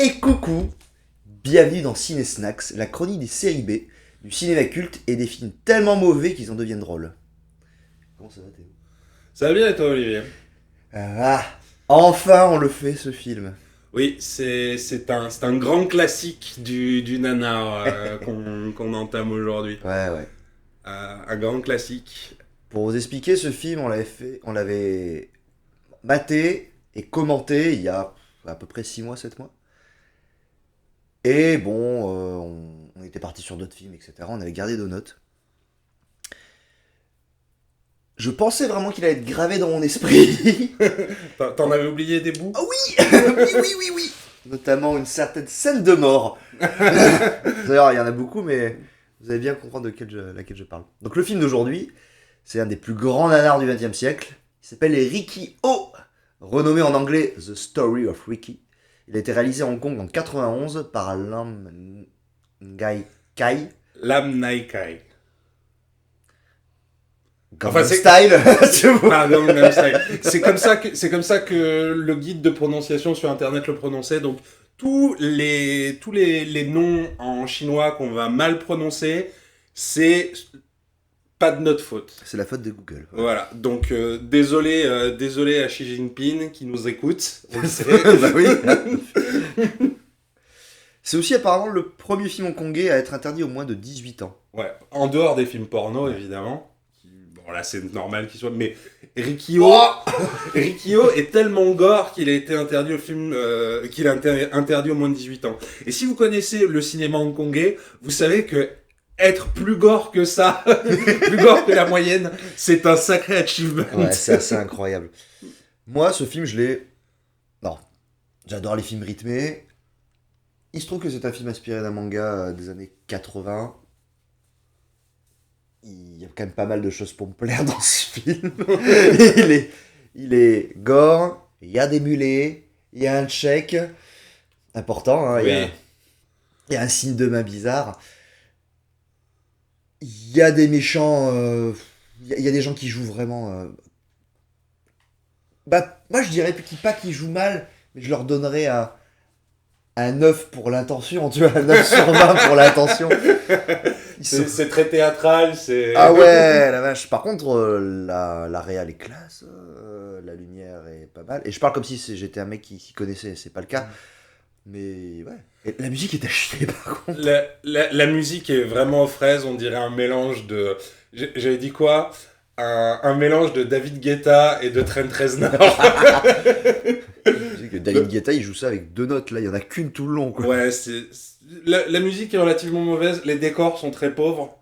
Et coucou, bienvenue dans Ciné Snacks, la chronique des séries B, du cinéma culte et des films tellement mauvais qu'ils en deviennent drôles. Comment ça va Théo? Ça va bien et toi, Olivier? Ah, enfin on le fait ce film. Oui, c'est un grand classique du nanar qu'on entame aujourd'hui. Ouais. Un grand classique. Pour vous expliquer, ce film on l'avait maté et commenté il y a à peu près 6 mois, 7 mois. Et bon, on était parti sur d'autres films, etc. On avait gardé nos notes. Je pensais vraiment qu'il allait être gravé dans mon esprit. T'en avais oublié des bouts? Ah oui, oui. Notamment une certaine scène de mort. D'ailleurs, il y en a beaucoup, mais vous allez bien comprendre laquelle je parle. Donc le film d'aujourd'hui, c'est un des plus grands nanars du XXe siècle. Il s'appelle Riki-Oh, renommé en anglais The Story of Ricky. Il a été réalisé à Hong Kong en 91 par Lam Ngai Kai. Lam Nai Kai. Gangnam c'est- Style, tu vois. Pardon, Gangnam Style. C'est comme ça que le guide de prononciation sur internet le prononçait. Donc tous les noms en chinois qu'on va mal prononcer, c'est pas de notre faute. C'est la faute de Google. Voilà, donc désolé à Xi Jinping qui nous écoute. On le sait. Bah oui. C'est aussi apparemment le premier film hongkongais à être interdit aux moins de 18 ans. Ouais, en dehors des films porno évidemment. Bon là c'est normal qu'il soit, mais Riki-Oh, Riki-Oh est tellement gore qu'il a été interdit au film, qu'il a interdit aux moins de 18 ans. Et si vous connaissez le cinéma hongkongais, vous savez que être plus gore que ça, plus gore que la moyenne, c'est un sacré achievement. Ouais, c'est assez incroyable. Moi, ce film, je l'ai... Non, j'adore les films rythmés. Il se trouve que c'est un film inspiré d'un manga des années 80. Il y a quand même pas mal de choses pour me plaire dans ce film. il est gore, il y a des mulets, il y a un check important, hein, Oui. il y a un signe de main bizarre. Il y a des méchants, il y a des gens qui jouent vraiment. Bah, moi je dirais pas qu'ils jouent mal, mais je leur donnerais un 9 pour l'intention, tu vois, un 9 sur 20 pour l'intention. Ils sont- C'est très théâtral, c'est... Ah ouais, la vache. Par contre, la réal est classe, la lumière est pas mal. Et je parle comme si j'étais un mec qui s'y connaissait, c'est pas le cas. Mais ouais. Et la musique est à chier par contre. La musique est vraiment aux fraises, on dirait un mélange de... J'avais dit quoi? Un mélange de David Guetta et de Trent Reznor. Tu sais que David Guetta il joue ça avec 2 notes, là il y en a qu'une tout le long quoi. Ouais, la musique est relativement mauvaise, les décors sont très pauvres.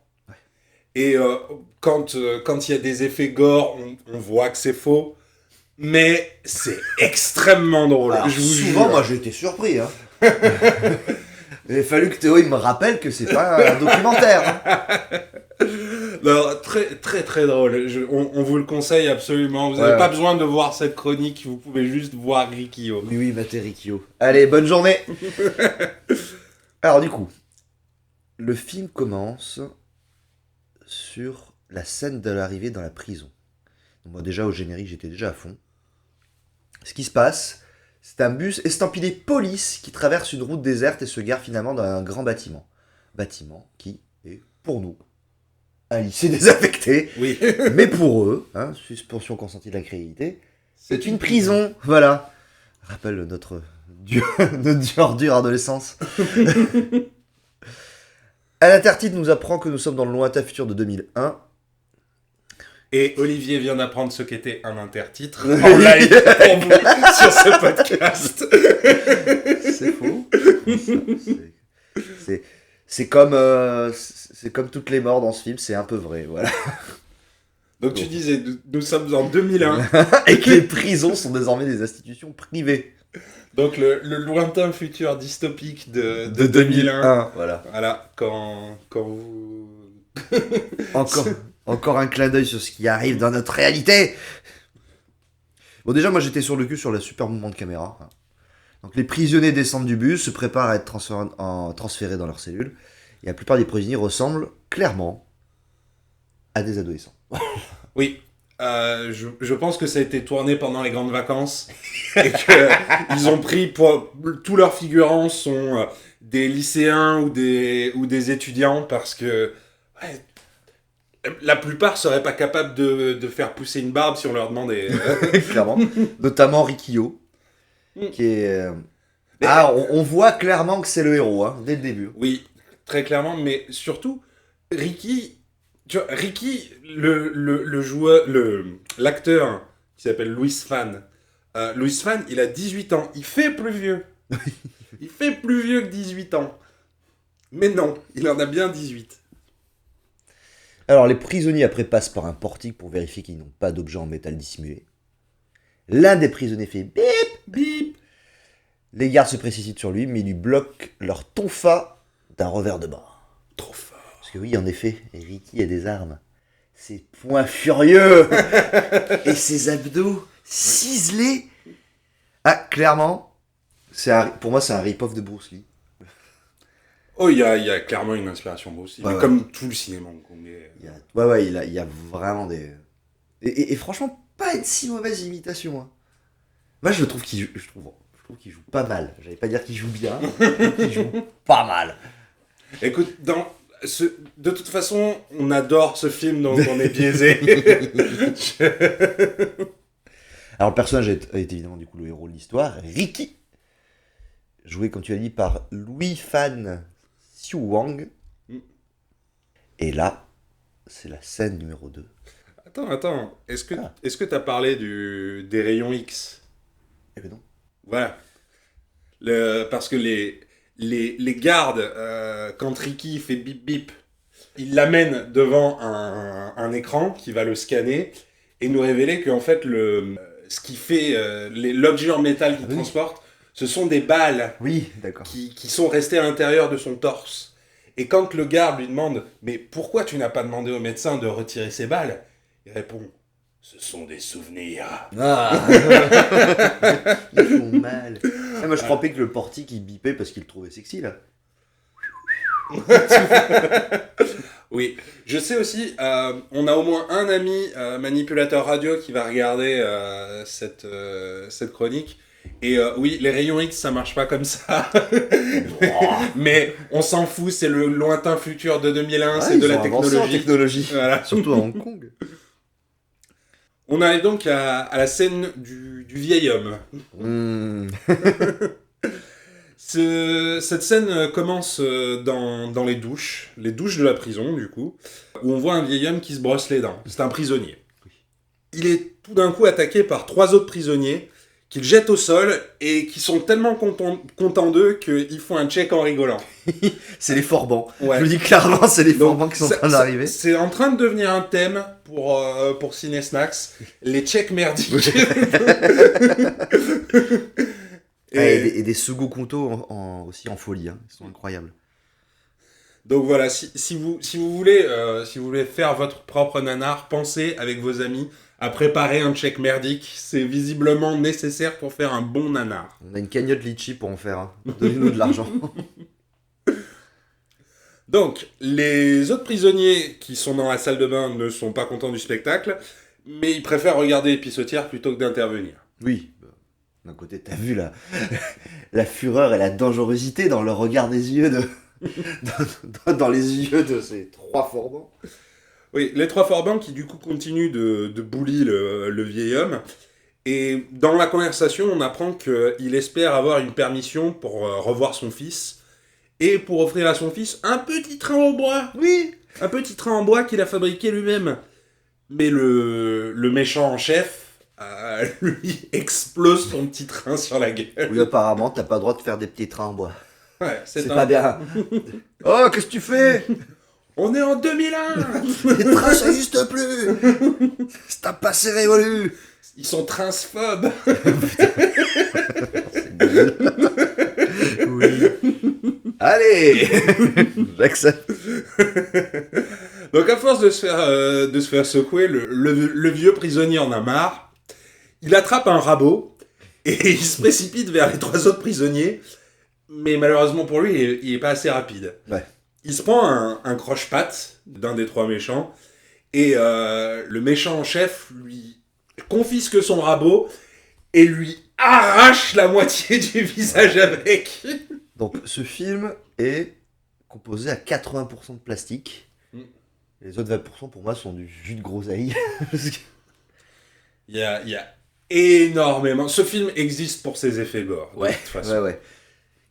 Et quand il y a des effets gore, on voit que c'est faux. Mais c'est extrêmement drôle. Alors, je vous souvent jure. moi j'ai été surpris. Hein. Il a fallu que Théo il me rappelle que c'est pas un documentaire. Hein. Non, très très très drôle. On vous le conseille absolument. Vous n'avez Ouais. pas besoin de voir cette chronique, vous pouvez juste voir Riki-Oh. Oui, Materikyo. Allez, bonne journée. Alors du coup, le film commence sur la scène de l'arrivée dans la prison. Donc, moi déjà au générique j'étais déjà à fond. Ce qui se passe, c'est un bus estampillé police qui traverse une route déserte et se gare finalement dans un grand bâtiment. Bâtiment qui est pour nous un lycée désaffecté, Oui. mais pour eux, hein, suspension consentie de la crédulité, c'est une prison. Voilà. Rappelle notre dure adolescence. À l'intertitre nous apprend que nous sommes dans le lointain futur de 2001. Et Olivier vient d'apprendre ce qu'était un intertitre en live pour vous sur ce podcast. C'est faux. C'est comme toutes les morts dans ce film, c'est un peu vrai, voilà. Donc tu disais, nous sommes en 2001. Et que les prisons sont désormais des institutions privées. Donc le lointain futur dystopique de 2001. Voilà. Voilà, quand vous... Encore un clin d'œil sur ce qui arrive dans notre réalité. Bon, déjà, moi j'étais sur le cul sur le super mouvement de caméra. Donc les prisonniers descendent du bus, se préparent à être transférés dans leurs cellules. Et la plupart des prisonniers ressemblent clairement à des adolescents. Oui, Je pense que ça a été tourné pendant les grandes vacances et qu'ils ont pris pour tous leurs figurants sont des lycéens ou des étudiants parce que ouais, la plupart seraient pas capables de faire pousser une barbe si on leur demandait. Clairement. Notamment Rikio, qui est... on voit clairement que c'est le héros, hein, dès le début. Oui, très clairement, mais surtout, Ricky, le joueur, l'acteur qui s'appelle Louis Fan. Louis Fan, il a 18 ans. Il fait plus vieux. Il fait plus vieux que 18 ans. Mais non, il en a bien 18. Alors, les prisonniers après passent par un portique pour vérifier qu'ils n'ont pas d'objet en métal dissimulé. L'un des prisonniers fait bip, bip. Les gardes se précipitent sur lui, mais ils lui bloquent leur tonfa d'un revers de bras. Trop fort. Parce que oui, en effet, Ricky a des armes. Ses poings furieux et ses abdos ciselés. Ah, clairement, pour moi, c'est un rip-off de Bruce Lee. Oh, il y a clairement une inspiration Bruce Lee, Ouais. comme tout le cinéma hongkongais. Il y a vraiment des... Et franchement, pas une si mauvaise imitation. Hein. Moi, je trouve qu'il joue pas mal. J'allais pas dire qu'il joue bien, mais je trouve qu'il joue pas mal. Écoute, de toute façon, on adore ce film, donc on est biaisé. Alors, le personnage est évidemment du coup le héros de l'histoire, Ricky, joué, comme tu as dit, par Louis Fan Xiu Wang. Et là, c'est la scène numéro 2. Attends. Est-ce que t'as parlé des rayons X? Eh ben non. Voilà. Parce que les gardes, quand Ricky fait bip bip, ils l'amènent devant un écran qui va le scanner et nous révéler qu'en fait, ce qui fait l'objet en métal qu'il transporte, ce sont des balles Oui, d'accord. qui sont restées à l'intérieur de son torse. Et quand le garde lui demande « Mais pourquoi tu n'as pas demandé au médecin de retirer ces balles ?» Il répond « Ce sont des souvenirs. » Ah. Ils font mal. Ah, moi, je croyais que le portique, il bipait parce qu'il le trouvait sexy, là. Oui, je sais aussi, on a au moins un ami manipulateur radio qui va regarder cette chronique. Et oui, les rayons X, ça marche pas comme ça. Mais on s'en fout, c'est le lointain futur de 2001, c'est de la technologie. Voilà. Surtout à Hong Kong. On arrive donc à la scène du vieil homme. Cette scène commence dans les douches de la prison du coup, où on voit un vieil homme qui se brosse les dents. C'est un prisonnier. Il est tout d'un coup attaqué par 3 autres prisonniers qu'il jette au sol et qui sont tellement contents d'eux qu'ils font un check en rigolant. C'est les forbans. Ouais. Je vous dis clairement, c'est les forbans qui sont en train d'arriver. C'est en train de devenir un thème pour Ciné Snacks, les checks merdiques. Et des Sugo Kunto aussi en folie, hein. Ils sont incroyables. Donc voilà, si vous voulez faire votre propre nanar, pensez avec vos amis à préparer un check merdique. C'est visiblement nécessaire pour faire un bon nanar. On a une cagnotte litchi pour en faire. Hein. Donnez-nous de l'argent. Donc, les autres prisonniers qui sont dans la salle de bain ne sont pas contents du spectacle, mais ils préfèrent regarder les pissotières plutôt que d'intervenir. Oui. D'un côté, t'as vu la fureur et la dangerosité dans le regard des yeux dans les yeux de ces 3 forbans. Oui, les 3 forbans qui du coup continuent de bully le vieil homme. Et dans la conversation, on apprend qu'il espère avoir une permission pour revoir son fils et pour offrir à son fils un petit train en bois. Oui. Un petit train en bois qu'il a fabriqué lui-même. Mais le méchant en chef, lui, explose son petit train sur la gueule. Oui, apparemment, t'as pas le droit de faire des petits trains en bois. Ouais, C'est pas bien. Oh, qu'est-ce que tu fais? On est en 2001. Les trains, ça n'existe plus. C'est un passé révolu. Ils sont transphobes. C'est nul. Oui. Allez. J'accepte. Donc à force de se faire secouer, le vieux prisonnier en a marre. Il attrape un rabot et il se précipite vers les 3 autres prisonniers. Mais malheureusement pour lui, il est pas assez rapide. Ouais. Il se prend un croche-patte d'un des 3 méchants. Et le méchant en chef lui confisque son rabot et lui arrache la moitié du visage avec. Donc ce film est composé à 80% de plastique. Les autres 20% pour moi sont du jus de groseille. Il y a énormément. Ce film existe pour ses effets gore. Ouais, de toute façon. ouais.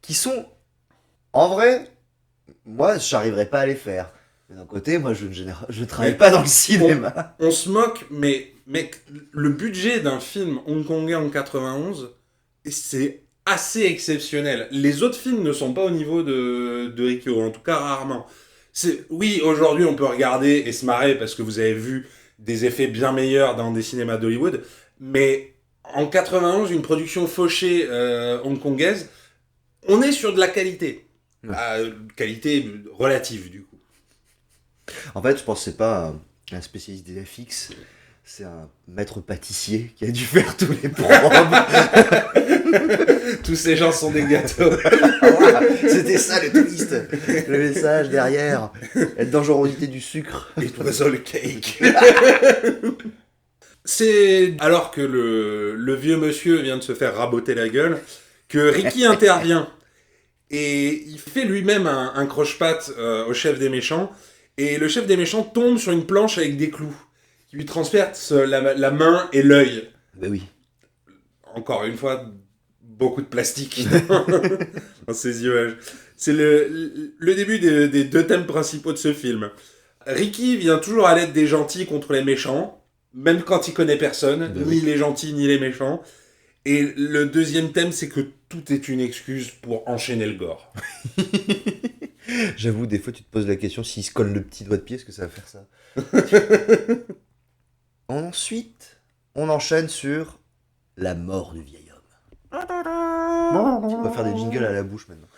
Qui sont, en vrai, moi j'arriverais pas à les faire. Mais d'un côté, moi je travaille pas dans le cinéma. On se moque, mais mec, le budget d'un film hongkongais en 91, c'est assez exceptionnel. Les autres films ne sont pas au niveau de Rikyo, en tout cas rarement. Oui, aujourd'hui on peut regarder et se marrer parce que vous avez vu des effets bien meilleurs dans des cinémas d'Hollywood, mais en 91, une production fauchée hongkongaise, on est sur de la qualité. Ouais. Qualité relative, du coup. En fait, je pense que c'est pas un spécialiste des FX, c'est un maître pâtissier qui a dû faire tous les probes. Tous ces gens sont des gâteaux. Voilà, c'était ça le twist. Le message derrière, la dangerosité du sucre. It was all cake. C'est alors que le vieux monsieur vient de se faire raboter la gueule que Ricky intervient. Et il fait lui-même un croche-patte au chef des méchants. Et le chef des méchants tombe sur une planche avec des clous qui lui transpercent la main et l'œil. Ben oui. Encore une fois, beaucoup de plastique dans ces images. C'est le début des deux thèmes principaux de ce film. Ricky vient toujours à l'aide des gentils contre les méchants, même quand il connaît personne, Ben ni oui. les gentils ni les méchants. Et le deuxième thème, c'est que tout est une excuse pour enchaîner le gore. J'avoue, des fois tu te poses la question s'il se colle le petit doigt de pied, est-ce que ça va faire ça? Ensuite, on enchaîne sur la mort du vieil homme. On va faire des jingles à la bouche maintenant.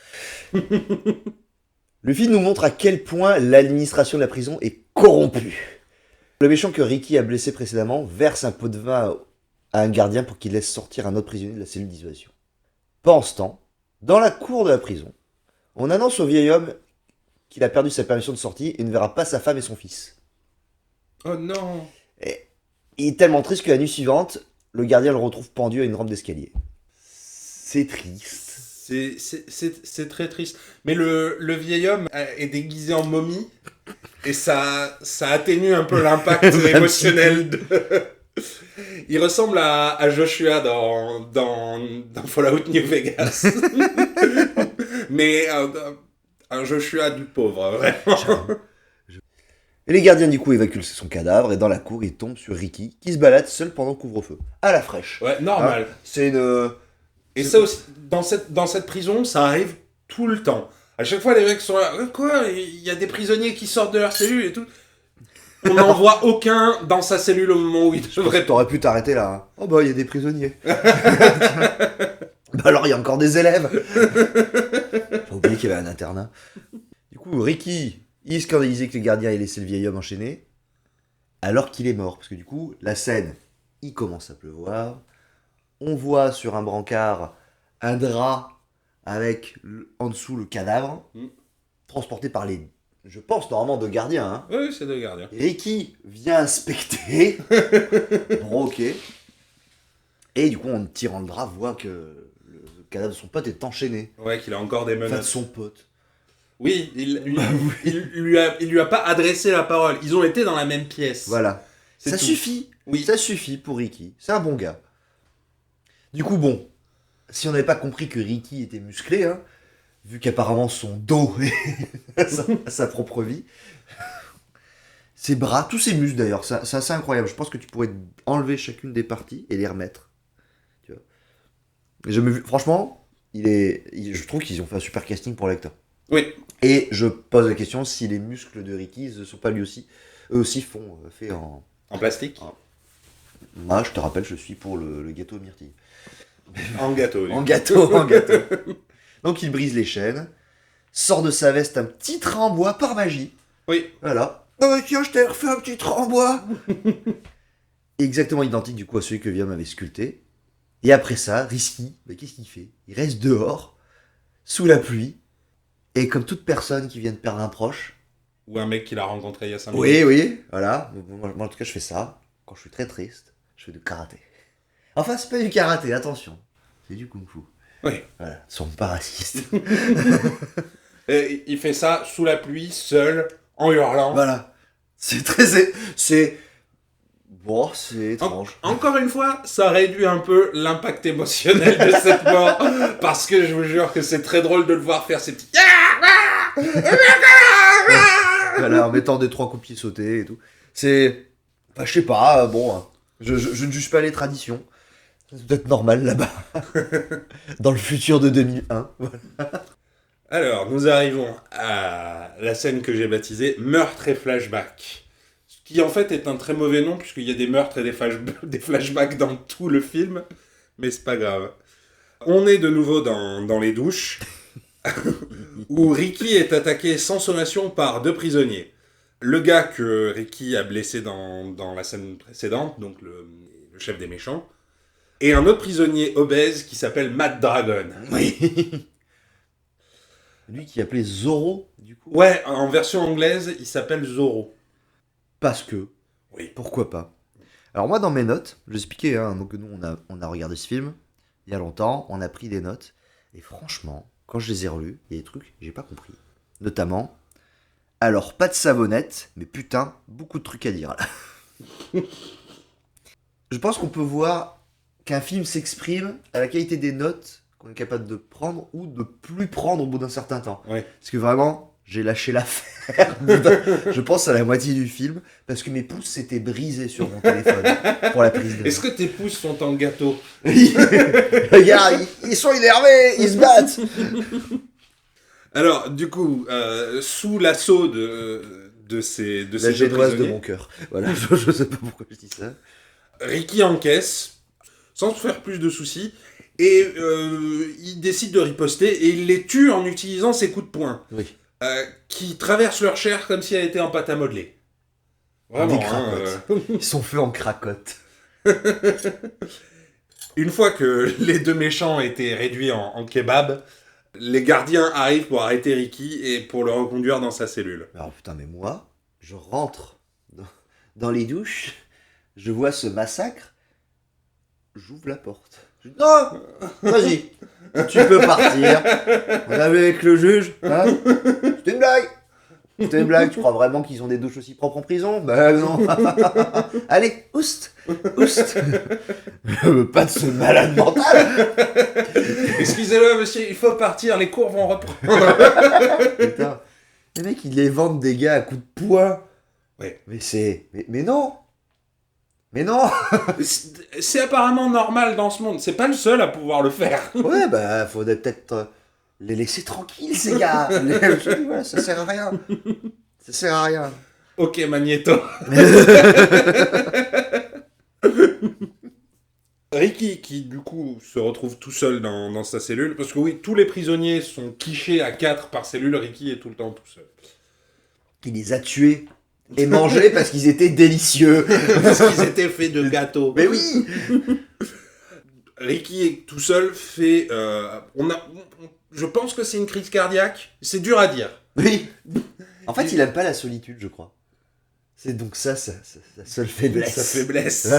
Le film nous montre à quel point l'administration de la prison est corrompue. Le méchant que Ricky a blessé précédemment verse un pot de vin à un gardien pour qu'il laisse sortir un autre prisonnier de la cellule d'isolation. Pendant ce temps, dans la cour de la prison, on annonce au vieil homme qu'il a perdu sa permission de sortie et ne verra pas sa femme et son fils. Oh non! Et il est tellement triste que la nuit suivante, le gardien le retrouve pendu à une rampe d'escalier. C'est triste. C'est très triste. Mais le vieil homme est déguisé en momie et ça atténue un peu l'impact émotionnel de... Il ressemble à Joshua dans Fallout New Vegas. Mais un Joshua du pauvre, vraiment. Et les gardiens du coup évacuent son cadavre et dans la cour ils tombent sur Ricky qui se balade seul pendant le couvre-feu. À la fraîche. Ouais, normal. Hein, c'est une... Et ça aussi, dans cette prison, ça arrive tout le temps. À chaque fois, les mecs sont là, quoi? Il y a des prisonniers qui sortent de leur cellule et tout. On n'en voit aucun dans sa cellule au moment où il devrait... T'aurais pu t'arrêter là. Hein. Oh bah il y a des prisonniers. Bah alors il y a encore des élèves. J'ai oublié qu'il y avait un internat. Du coup Ricky, il est scandalisé que les gardiens aient laissé le vieil homme enchaîné alors qu'il est mort. Parce que du coup la scène, il commence à pleuvoir. On voit sur un brancard un drap avec en dessous le cadavre transporté par les... Je pense normalement deux gardiens. Hein. Oui, c'est deux gardiens. Ricky vient inspecter. Bon, ok. Et du coup, en tirant le drap, voit que le cadavre de son pote est enchaîné. Ouais, qu'il a encore des Enfin, de menaces. son pote. Oui, il lui a pas adressé la parole. Ils ont été dans la même pièce. Voilà. C'est Ça tout. suffit. Oui. Ça suffit pour Ricky. C'est un bon gars. Du coup, bon. Si on n'avait pas compris que Ricky était musclé, hein, vu qu'apparemment son dos est à sa propre vie, ses bras, tous ses muscles d'ailleurs, c'est assez incroyable. Je pense que tu pourrais enlever chacune des parties et les remettre. Tu vois. J'ai jamais vu. Franchement, je trouve qu'ils ont fait un super casting pour l'acteur. Oui. Et je pose la question si les muscles de Ricky ne sont pas eux aussi faits en... En plastique. Moi, je te rappelle, je suis pour le gâteau aux myrtilles. En gâteau. En gâteau, en gâteau. Donc il brise les chaînes, sort de sa veste un petit train en bois par magie. Oui. Voilà. Oh tiens, je t'ai refait un petit train en bois. Exactement identique du coup à celui que Viam avait sculpté. Et après ça, Risky, qu'est-ce qu'il fait? Il reste dehors, sous la pluie, et comme toute personne qui vient de perdre un proche, Ou un mec qu'il a rencontré il y a 5 minutes. Oui, voilà. Moi, en tout cas, je fais ça. Quand je suis très triste, je fais du karaté. Enfin, c'est pas du karaté, attention. C'est du kung-fu. Oui. Voilà, soyons pas racistes. Et il fait ça sous la pluie, seul, en hurlant. Voilà. C'est Bon, c'est étrange. Encore une fois, ça réduit un peu l'impact émotionnel de cette mort. Parce que je vous jure que c'est très drôle de le voir faire ces petits... Voilà, en mettant 2-3 coups de pied sautés et tout. C'est... Enfin, je sais pas, bon... Je ne juge pas les traditions. C'est peut-être normal là-bas. Dans le futur de 2001. Alors, nous arrivons à la scène que j'ai baptisée « Meurtre et flashback ». Ce qui en fait est un très mauvais nom, puisqu'il y a des meurtres et des flashbacks dans tout le film. Mais c'est pas grave. On est de nouveau dans les douches, où Ricky est attaqué sans sommation par 2 prisonniers. Le gars que Ricky a blessé dans la scène précédente, donc le chef des méchants, et un autre prisonnier obèse qui s'appelle Matt Dragon. Oui. Lui qui appelait Zorro, du coup. Ouais, en version anglaise, il s'appelle Zorro. Parce que. Oui. Pourquoi pas. Alors moi, dans mes notes, je l'expliquais, donc nous, on a regardé ce film il y a longtemps, on a pris des notes, et franchement, quand je les ai relus, il y a des trucs que j'ai pas compris. Notamment, alors pas de savonnette, mais putain, beaucoup de trucs à dire là. Je pense qu'on peut voir qu'un film s'exprime à la qualité des notes qu'on est capable de prendre ou de plus prendre au bout d'un certain temps. Ouais. Parce que vraiment, j'ai lâché l'affaire. Je pense à la moitié du film parce que mes pouces s'étaient brisés sur mon téléphone pour la prise de. Est-ce que tes pouces sont en gâteau? Regarde, ils sont énervés, ils se battent. Alors, du coup, sous l'assaut de ces La deux génoise de prisonniers, mon cœur. Voilà, je sais pas pourquoi je dis ça. Ricky encaisse, sans se faire plus de soucis, et il décide de riposter, et il les tue en utilisant ses coups de poing, Oui. qui traversent leur chair comme si elle était en pâte à modeler. Vraiment, Des cracottes. Ils sont faits en cracottes. Une fois que les 2 méchants étaient réduits en kebab, les gardiens arrivent pour arrêter Ricky et pour le reconduire dans sa cellule. Alors putain, mais moi, je rentre dans les douches, je vois ce massacre, j'ouvre la porte. Je dis, non, vas-y, tu peux partir. On avait avec le juge, hein. C'était une blague. C'était une blague, tu crois vraiment qu'ils ont des douches aussi propres en prison? Ben non. Allez, oust, oust. Pas de ce malade mental. Excusez-le, monsieur, il faut partir, les cours vont reprendre. Putain, les mecs, ils les vendent des gars à coups de poing. Ouais. Mais c'est... Mais non. Mais non. C'est apparemment normal dans ce monde, c'est pas le seul à pouvoir le faire. Ouais, bah, faudrait peut-être les laisser tranquilles, ces gars. Je dis, voilà, ça sert à rien. Ça sert à rien. Ok, Magneto. Ricky, qui du coup se retrouve tout seul dans sa cellule, parce que oui, tous les prisonniers sont quichés à 4 par cellule, Ricky est tout le temps tout seul. Il les a tués et mangés parce qu'ils étaient délicieux. Parce qu'ils étaient faits de gâteaux. Mais oui. Ricky est tout seul, fait... je pense que c'est une crise cardiaque, c'est dur à dire. Oui. En fait, il aime pas la solitude, je crois. C'est donc ça sa seule faiblesse. Sa faiblesse.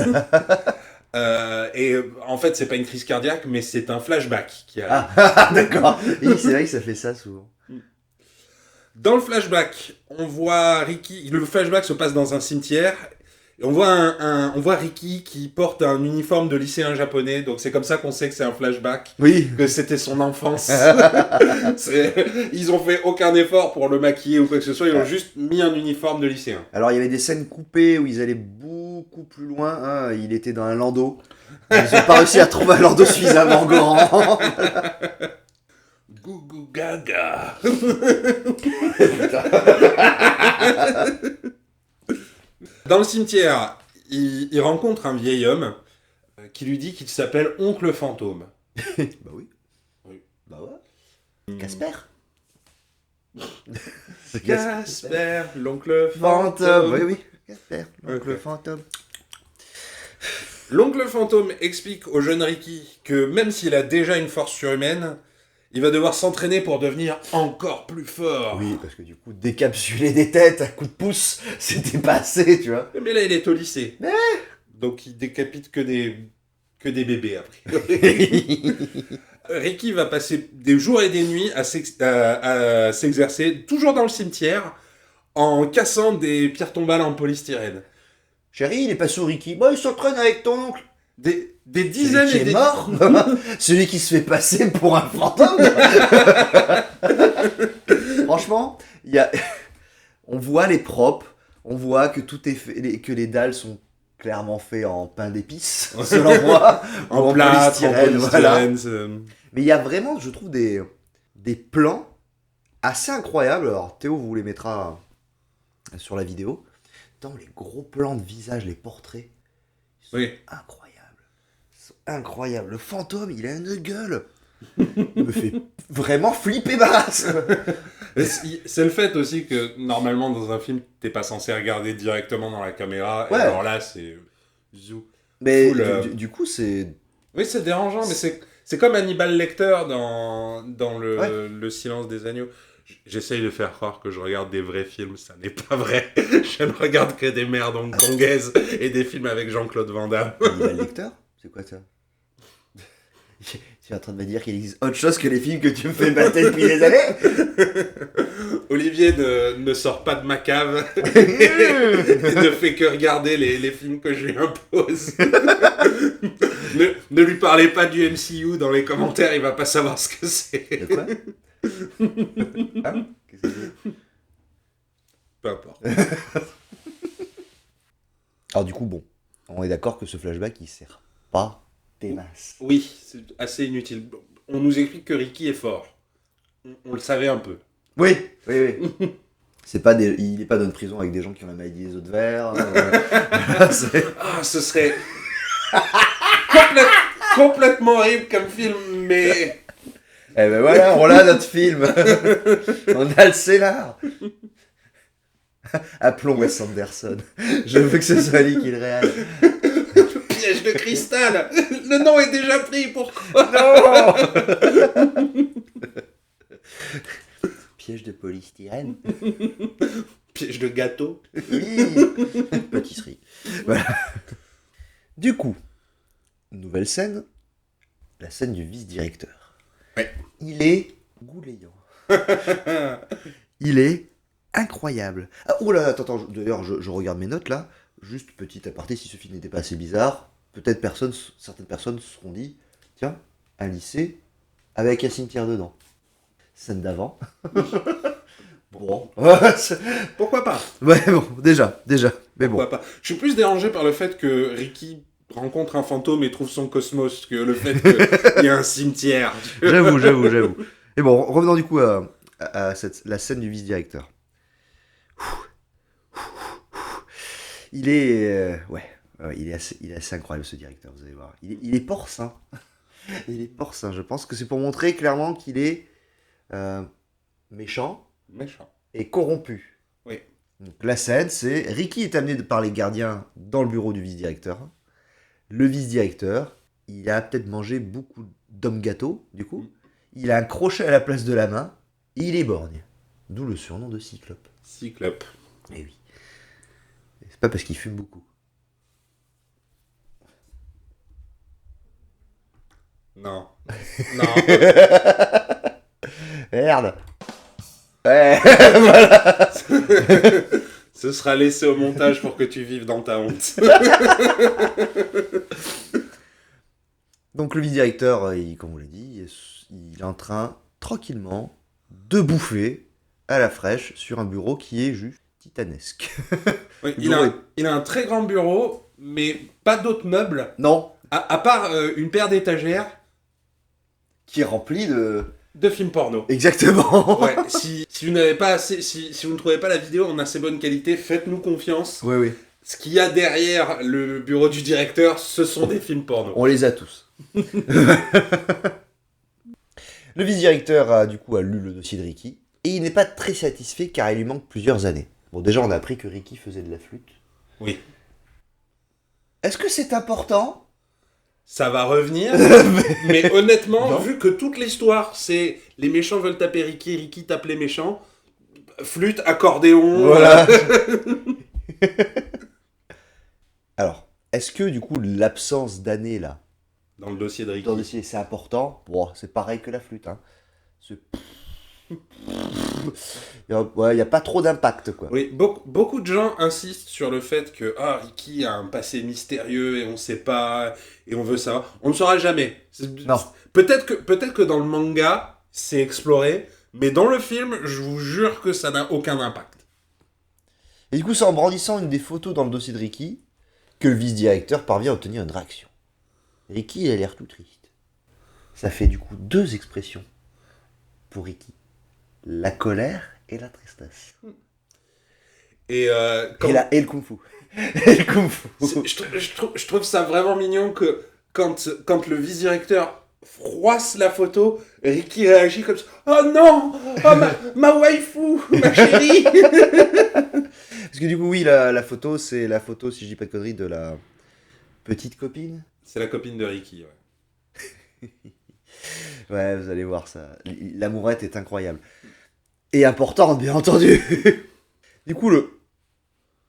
Et en fait, c'est pas une crise cardiaque, mais c'est un flashback qui a... Ah, d'accord. Oui, c'est vrai que ça fait ça souvent. Dans le flashback, on voit Ricky... Le flashback se passe dans un cimetière. Et on voit Ricky qui porte un uniforme de lycéen japonais. Donc c'est comme ça qu'on sait que c'est un flashback. Oui. Que c'était son enfance. Ils ont fait aucun effort pour le maquiller ou quoi que ce soit. Ils ont juste mis un uniforme de lycéen. Alors, il y avait des scènes coupées où ils allaient beaucoup plus loin. Hein. Il était dans un landau. Ils n'ont pas réussi à trouver un landau suffisamment grand. Gougou gaga. Dans le cimetière, il rencontre un vieil homme qui lui dit qu'il s'appelle Oncle Fantôme. Bah oui. Oui. Bah ouais. Casper. Casper, l'oncle Fantôme. fantôme. Oui, oui. Casper, l'oncle Ok. fantôme. L'oncle fantôme explique au jeune Ricky que même s'il a déjà une force surhumaine, Il va devoir s'entraîner pour devenir encore plus fort. Oui, parce que du coup, décapsuler des têtes à coups de pouce, c'était pas assez, tu vois. Mais là, il est au lycée. Donc, il décapite que des bébés, après. Ricky va passer des jours et des nuits à s'exercer, toujours dans le cimetière, en cassant des pierres tombales en polystyrène. Chérie, il est pas sous Ricky. Bon, il s'entraîne avec ton oncle. Des dizaines Celui et qui des... est mort. Celui qui se fait passer pour un fantôme. Franchement, on voit les props, on voit que tout est fait, que les dalles sont clairement faits en pain d'épices, selon moi, ou en plâtre, polystyrène, voilà. Mais il y a vraiment, je trouve, des plans assez incroyables. Alors, Théo vous les mettra sur la vidéo. Dans les gros plans de visage, les portraits, ils sont incroyables. Ils sont incroyables. Le fantôme, il a une gueule. Il me fait vraiment flipper ma race. C'est le fait aussi que normalement dans un film t'es pas censé regarder directement dans la caméra, Ouais. et alors là c'est zou. Mais Full, du coup, c'est... Oui, c'est dérangeant, mais c'est comme Hannibal Lecter dans le Silence des agneaux. J'essaye de faire croire que je regarde des vrais films, ça n'est pas vrai. Je ne regarde que des merdes hongkongaises et des films avec Jean-Claude Van Damme. Hannibal Lecter ? C'est quoi ça ? Tu es en train de me dire qu'il existe autre chose que les films que tu me fais mater depuis des années ? Olivier ne sort pas de ma cave et ne fait que regarder les films que je lui impose. ne lui parlez pas du MCU dans les commentaires, il va pas savoir ce que c'est. De quoi ? Hein ? Qu'est-ce que c'est ? Peu importe. Alors du coup, bon, on est d'accord que ce flashback, il sert pas des masses. Oui, c'est assez inutile. On nous explique que Ricky est fort. On le savait un peu. Oui. C'est pas il est pas dans une prison avec des gens qui ont la maladie des os de verre. Ce serait complètement horrible comme film, mais... Eh ben voilà, on a notre film. On a le scénar. Appelons Wes Anderson. Je veux que ce soit lui qui le réalise. Piège de cristal. Le nom est déjà pris, pourquoi? Non. Piège de polystyrène. Piège de gâteau. Oui. Pâtisserie. Voilà. Du coup, nouvelle scène. La scène du vice-directeur. Ouais. Il est goulayant. Il est incroyable. Ah, oh là, attends, d'ailleurs, je regarde mes notes là. Juste petit aparté, si ce film n'était pas assez bizarre, peut-être certaines personnes se seront dit, tiens, un lycée avec un cimetière dedans. Scène d'avant. Bon. Pourquoi pas? Ouais, bon, déjà. Mais bon. Pourquoi pas? Je suis plus dérangé par le fait que Ricky rencontre un fantôme et trouve son cosmos que le fait qu'il y a un cimetière. J'avoue. Et bon, revenons du coup à la scène du vice-directeur. Il est... il est assez incroyable ce directeur, vous allez voir. Il est porcin. Il est porcin. Je pense que c'est pour montrer clairement qu'il est méchant et corrompu. Oui. Donc, la scène, c'est Ricky est amené par les gardiens dans le bureau du vice-directeur. Le vice-directeur, il a peut-être mangé beaucoup d'hommes gâteaux, du coup. Il a un crochet à la place de la main et il est borgne. D'où le surnom de Cyclope. Cyclope. Eh oui. C'est pas parce qu'il fume beaucoup. Non. Merde. Ouais, voilà. Ce sera laissé au montage pour que tu vives dans ta honte. Donc le vice-directeur, comme on l'a dit, il est en train, tranquillement, de bouffer à la fraîche sur un bureau qui est juste titanesque. Oui, il a un très grand bureau, mais pas d'autres meubles. Non. À part une paire d'étagères. Qui est rempli de films porno. Exactement. Ouais, si vous n'avez pas assez, si vous ne trouvez pas la vidéo en assez bonne qualité, faites-nous confiance. Oui. Ce qu'il y a derrière le bureau du directeur, ce sont des films porno. On les a tous. Le vice-directeur a lu le dossier de Ricky et il n'est pas très satisfait car il lui manque plusieurs années. Bon, déjà on a appris que Ricky faisait de la flûte. Oui. Est-ce que c'est important ? ça va revenir. Mais honnêtement, vu que toute l'histoire, c'est les méchants veulent taper Ricky, Ricky tape les méchants, flûte, accordéon... Voilà. Alors, est-ce que du coup l'absence d'année là, Dans le dossier de Ricky. dans le dossier, c'est important? Bon, c'est pareil que la flûte, hein. Il y a pas trop d'impact, quoi. Oui, beaucoup de gens insistent sur le fait que Ricky a un passé mystérieux et on sait pas, et on veut savoir. On ne saura jamais. Non. Peut-être que dans le manga, c'est exploré, mais dans le film, je vous jure que ça n'a aucun impact. Et du coup, c'est en brandissant une des photos dans le dossier de Ricky que le vice-directeur parvient à obtenir une réaction. Ricky, il a l'air tout triste. Ça fait du coup 2 expressions pour Ricky. La colère et la tristesse. Et, Et le kung-fu. Et le kung-fu. je trouve ça vraiment mignon que quand le vice-directeur froisse la photo, Ricky réagit comme ça. Oh non, ma waifu, ma chérie. Parce que du coup, oui, la photo, c'est la photo, si je dis pas de conneries, de la petite copine. C'est la copine de Ricky, ouais. Ouais, vous allez voir ça. L'amourette est incroyable. Et importante, bien entendu. Du coup,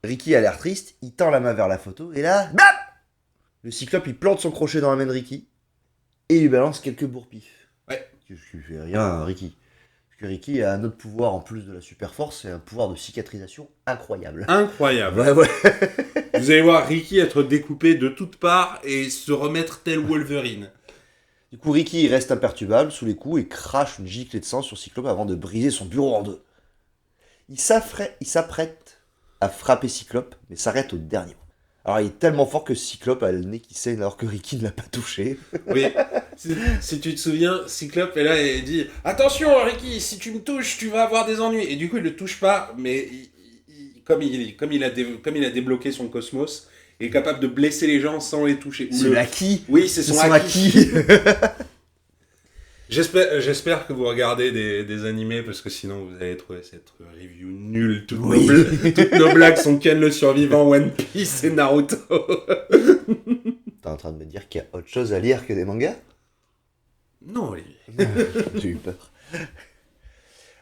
Ricky a l'air triste, il tend la main vers la photo, et là, bam, le Cyclope, il plante son crochet dans la main de Ricky, et il lui balance quelques bourre-pifs. Ouais. Ce qui fait rien à Ricky. Parce que Ricky a un autre pouvoir, en plus de la super force, c'est un pouvoir de cicatrisation incroyable. Incroyable. Ouais. Vous allez voir Ricky être découpé de toutes parts et se remettre tel Wolverine. Du coup, Ricky reste imperturbable sous les coups et crache une giclée de sang sur Cyclope avant de briser son bureau en 2. Il s'apprête à frapper Cyclope, mais s'arrête au dernier moment. Alors, il est tellement fort que Cyclope a le nez qui saigne alors que Ricky ne l'a pas touché. Oui, si tu te souviens, Cyclope est là et il dit « Attention Ricky, si tu me touches, tu vas avoir des ennuis !» Et du coup, il le touche pas, mais comme il a débloqué son cosmos, il est capable de blesser les gens sans les toucher. C'est l'acquis. Oui, c'est son acquis. J'espère que vous regardez des animés parce que sinon vous allez trouver cette review nulle. Toutes nos blagues sont Ken le survivant, One Piece et Naruto. T'es en train de me dire qu'il y a autre chose à lire que des mangas? Non, Olivier. J'ai eu peur.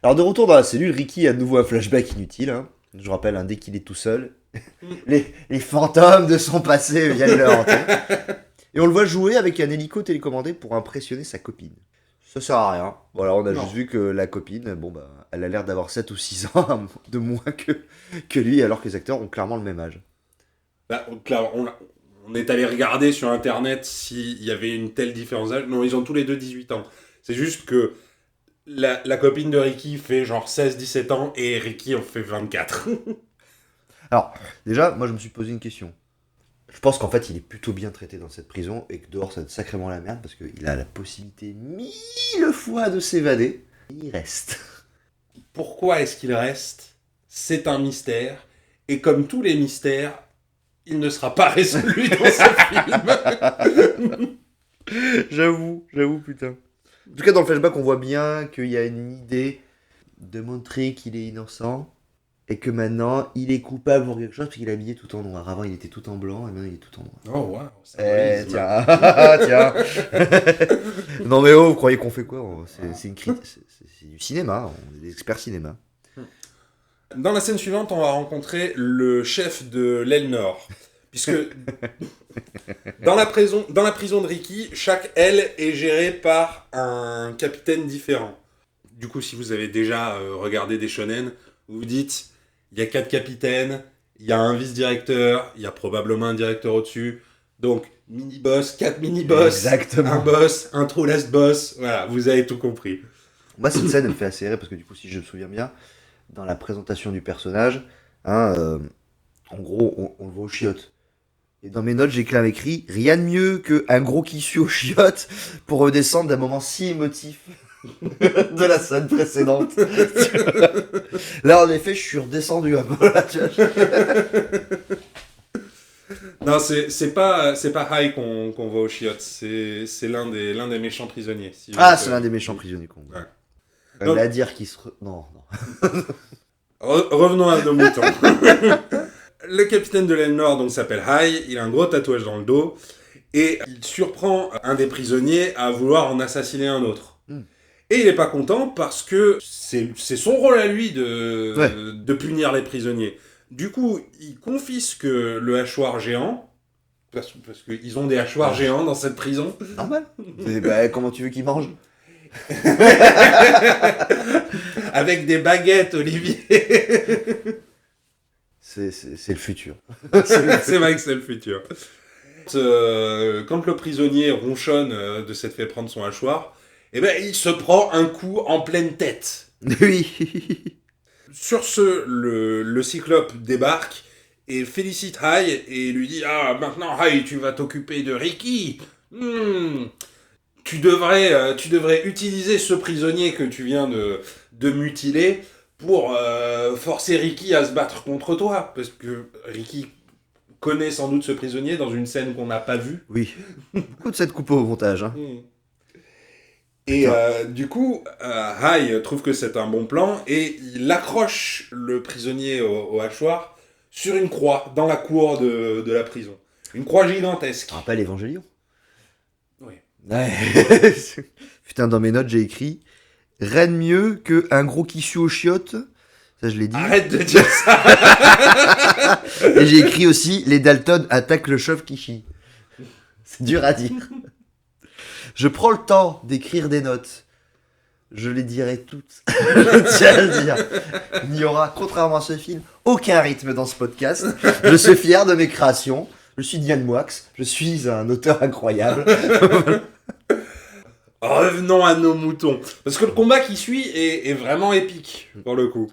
Alors de retour dans la cellule, Ricky a de nouveau un flashback inutile. Hein. Je vous rappelle, dès qu'il est tout seul, les fantômes de son passé viennent le hanter. Et on le voit jouer avec un hélico télécommandé pour impressionner sa copine. Ça sert à rien. Voilà, on a juste vu que la copine, elle a l'air d'avoir 7 ou 6 ans de moins que lui, alors que les acteurs ont clairement le même âge. Bah, on est allé regarder sur internet s'il y avait une telle différence d'âge. Non, ils ont tous les deux 18 ans. C'est juste que la copine de Ricky fait genre 16-17 ans et Ricky en fait 24. Alors, déjà, moi je me suis posé une question. Je pense qu'en fait, il est plutôt bien traité dans cette prison et que dehors, ça va être sacrément la merde parce qu'il a la possibilité 1000 fois de s'évader. Il reste. Pourquoi est-ce qu'il reste? C'est un mystère. Et comme tous les mystères, il ne sera pas résolu dans ce film. J'avoue, putain. En tout cas, dans le flashback, on voit bien qu'il y a une idée de montrer qu'il est innocent. Et que maintenant, il est coupable pour quelque chose parce qu'il est habillé tout en noir. Avant, il était tout en blanc et maintenant, il est tout en noir. Oh, waouh. Tiens. Non mais vous croyez qu'on fait quoi? C'est une critique, c'est du cinéma. On est des experts cinéma. Dans la scène suivante, on va rencontrer le chef de l'aile Nord. Puisque dans la prison de Ricky, chaque aile est gérée par un capitaine différent. Du coup, si vous avez déjà regardé des shonen, vous vous dites... Il y a 4 capitaines, il y a un vice-directeur, il y a probablement un directeur au-dessus. Donc, mini-boss, 4 mini-boss, exactement. Un boss, un true last boss. Voilà, vous avez tout compris. Moi, cette scène, elle me fait assez rire parce que du coup, si je me souviens bien, dans la présentation du personnage, en gros, on le voit aux chiottes. Et dans mes notes, j'ai clairement écrit « Rien de mieux qu'un gros qui suit aux chiottes pour redescendre d'un moment si émotif. » de la scène précédente. Là, en effet, je suis redescendu un peu là, tu vois. Non, c'est pas High qu'on voit aux chiottes, c'est l'un des méchants prisonniers. Si c'est l'un des méchants prisonniers qu'on voit. Ouais. Donc, à dire qu'il se... Non. Revenons à nos moutons. Le capitaine de l'aile Nord donc s'appelle High, il a un gros tatouage dans le dos. Et il surprend un des prisonniers à vouloir en assassiner un autre. Mm. Et il est pas content parce que c'est son rôle à lui Ouais. de punir les prisonniers. Du coup, il confisque le hachoir géant, parce qu'ils ont des hachoirs géants dans cette prison. Normal. Bah, comment tu veux qu'il mange? Avec des baguettes, Olivier. C'est le futur. C'est vrai que c'est le futur. Quand le prisonnier ronchonne de s'être fait prendre son hachoir, eh ben, il se prend un coup en pleine tête. Oui. Sur ce, le Cyclope débarque et félicite Hay et lui dit « Ah, maintenant Hay, tu vas t'occuper de Ricky. Tu devrais utiliser ce prisonnier que tu viens de mutiler pour forcer Ricky à se battre contre toi. » Parce que Ricky connaît sans doute ce prisonnier dans une scène qu'on n'a pas vue. Oui. Beaucoup de cette coupe au montage. Hein. Et du coup, Hay trouve que c'est un bon plan et il accroche le prisonnier au hachoir sur une croix dans la cour de la prison. Une croix gigantesque. Tu te rappelles Évangélion? Oui. Ouais. Putain, dans mes notes, j'ai écrit rien de mieux qu'un gros quichu aux chiottes. Ça, je l'ai dit. Arrête de dire ça. Et j'ai écrit aussi les Dalton attaquent le chauve qui chie. C'est dur à dire. Je prends le temps d'écrire des notes. Je les dirai toutes. Je tiens à le dire. Il n'y aura, contrairement à ce film, aucun rythme dans ce podcast. Je suis fier de mes créations. Je suis Diane Moix. Je suis un auteur incroyable. Revenons à nos moutons. Parce que le combat qui suit est vraiment épique, pour le coup.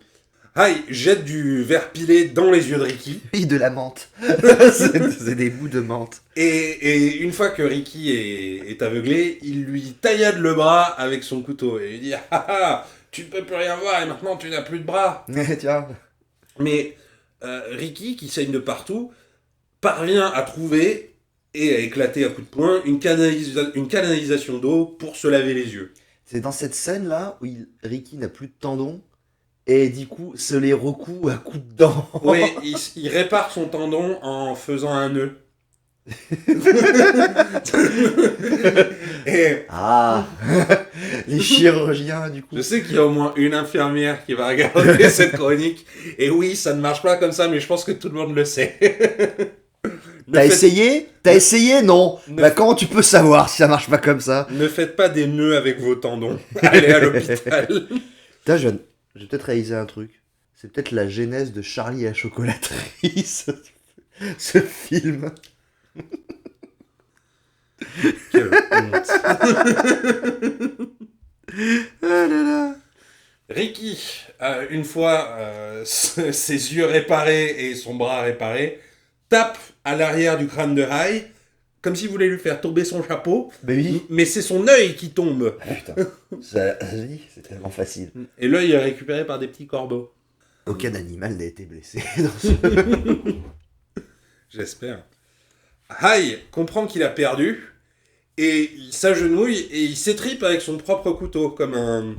Hay jette du verre pilé dans les yeux de Ricky. Oui, de la menthe. C'est des bouts de menthe. Et une fois que Ricky est aveuglé, il lui taillade le bras avec son couteau. Et il lui dit « Ah ah, tu ne peux plus rien voir et maintenant tu n'as plus de bras. » Tiens. Mais Ricky, qui saigne de partout, parvient à trouver et à éclater à coups de poing une canalisation d'eau pour se laver les yeux. C'est dans cette scène-là où Ricky n'a plus de tendons et du coup se les recoue à coups de dents. Oui, il répare son tendon en faisant un nœud. Et Ah, les chirurgiens du coup. je sais qu'il y a au moins une infirmière qui va regarder cette chronique. Et oui, ça ne marche pas comme ça, mais je pense que tout le monde le sait. T'as essayé? T'as essayé? Non. Bah comment tu peux savoir si ça marche pas comme ça? Ne faites pas des nœuds avec vos tendons. Allez à l'hôpital. Putain, j'ai peut-être réalisé un truc. C'est peut-être la genèse de Charlie et la chocolaterie, ce film. Quelle honte. Ah là là. Ricky, une fois ses yeux réparés et son bras réparé, tape à l'arrière du crâne de Hay, comme s'il voulait lui faire tomber son chapeau, Bah oui. mais c'est son œil qui tombe. Ah, putain, oui, c'est tellement facile. Et l'œil est récupéré par des petits corbeaux. Aucun animal n'a été blessé dans ce... J'espère. Hay comprend qu'il a perdu, et il s'agenouille et il s'étripe avec son propre couteau, comme un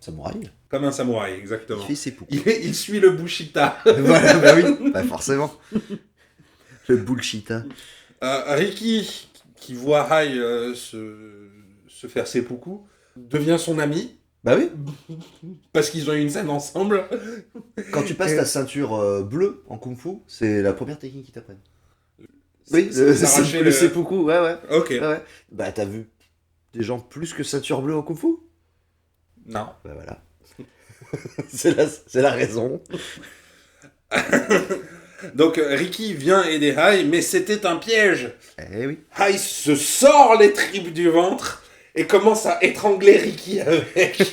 samouraï, exactement. Il fait ses poux. Il suit le Bushita. Voilà, bah oui, bah forcément. Le bullshit. Hein. Ricky, qui voit Hay se faire seppuku, devient son ami, Bah oui. parce qu'ils ont eu une scène ensemble. Quand tu passes ta ceinture bleue en kung-fu, c'est la première technique qu'ils t'apprennent. Oui, s'arracher le seppuku, ouais, ouais. Ok. Ouais, ouais. Bah t'as vu des gens plus que ceinture bleue en kung-fu? Non. Bah voilà. c'est la raison. Donc Ricky vient aider Hay, mais c'était un piège. Eh oui. Hay se sort les tripes du ventre et commence à étrangler Ricky avec.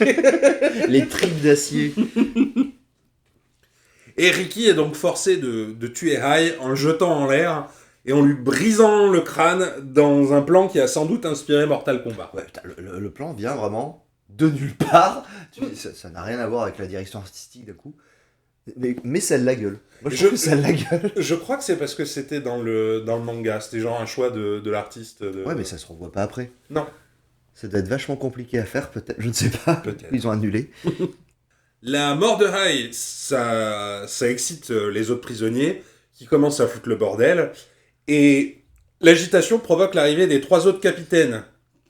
Les tripes d'acier. Et Ricky est donc forcé de tuer Hay en le jetant en l'air et en lui brisant le crâne dans un plan qui a sans doute inspiré Mortal Kombat. Ouais, putain, le plan vient vraiment de nulle part. Tu dis, ça n'a rien à voir avec la direction artistique d'un coup. Mais ça a de la gueule. Moi, je trouve que ça a de la gueule. Je crois que c'est parce que c'était dans le manga. C'était genre un choix de l'artiste. Ouais, mais ça se revoit pas après. Non. Ça doit être vachement compliqué à faire, peut-être. Je ne sais pas. Peut-être. Ils ont annulé. La mort de Hay, ça excite les autres prisonniers qui commencent à foutre le bordel. Et L'agitation provoque l'arrivée des 3 autres capitaines.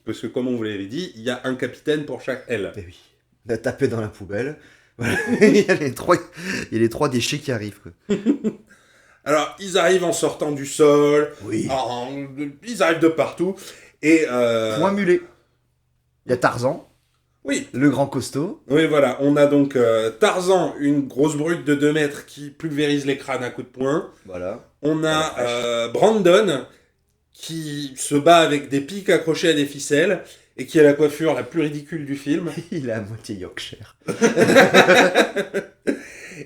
Parce que, comme on vous l'avait dit, il y a un capitaine pour chaque aile. Eh oui. On a tapé dans la poubelle. Voilà. il y a les 3 déchets qui arrivent. Quoi. Alors, ils arrivent en sortant du sol, Oui. ils arrivent de partout, et... Point mulet. Il y a Tarzan, Oui, le grand costaud. oui, voilà, on a donc Tarzan, une grosse brute de 2 mètres qui pulvérise les crânes à coups de poing. Voilà. On a Brandon, qui se bat avec des pics accrochés à des ficelles, et qui a la coiffure la plus ridicule du film. Il est à moitié Yorkshire.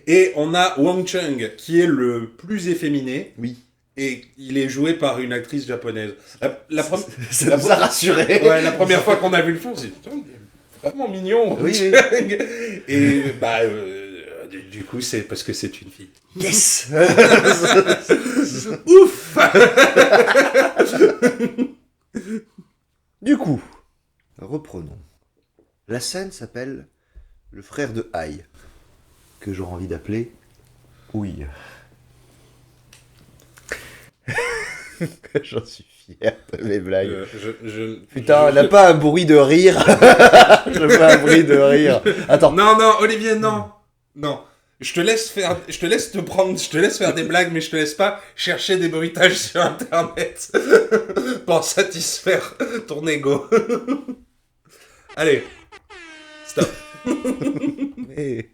Et on a Wang Chung, qui est le plus efféminé, Oui. et il est joué par une actrice japonaise. Ça nous a rassuré. Ouais, la première fois qu'on a vu le film, c'est putain, il est vraiment mignon. Oui, oui. Et bah, du coup, c'est parce que c'est une fille. Yes. Ouf. Du coup, reprenons. La scène s'appelle Le frère de Haï, que j'aurais envie d'appeler Ouille. J'en suis fier de mes blagues. Putain, on n'a pas un bruit de rire. Je veux un bruit de rire. Attends. Non, Olivier, non. Non. Je te laisse faire des blagues, mais je te laisse pas chercher des bruitages sur Internet pour satisfaire ton ego. Allez. Stop. Mais...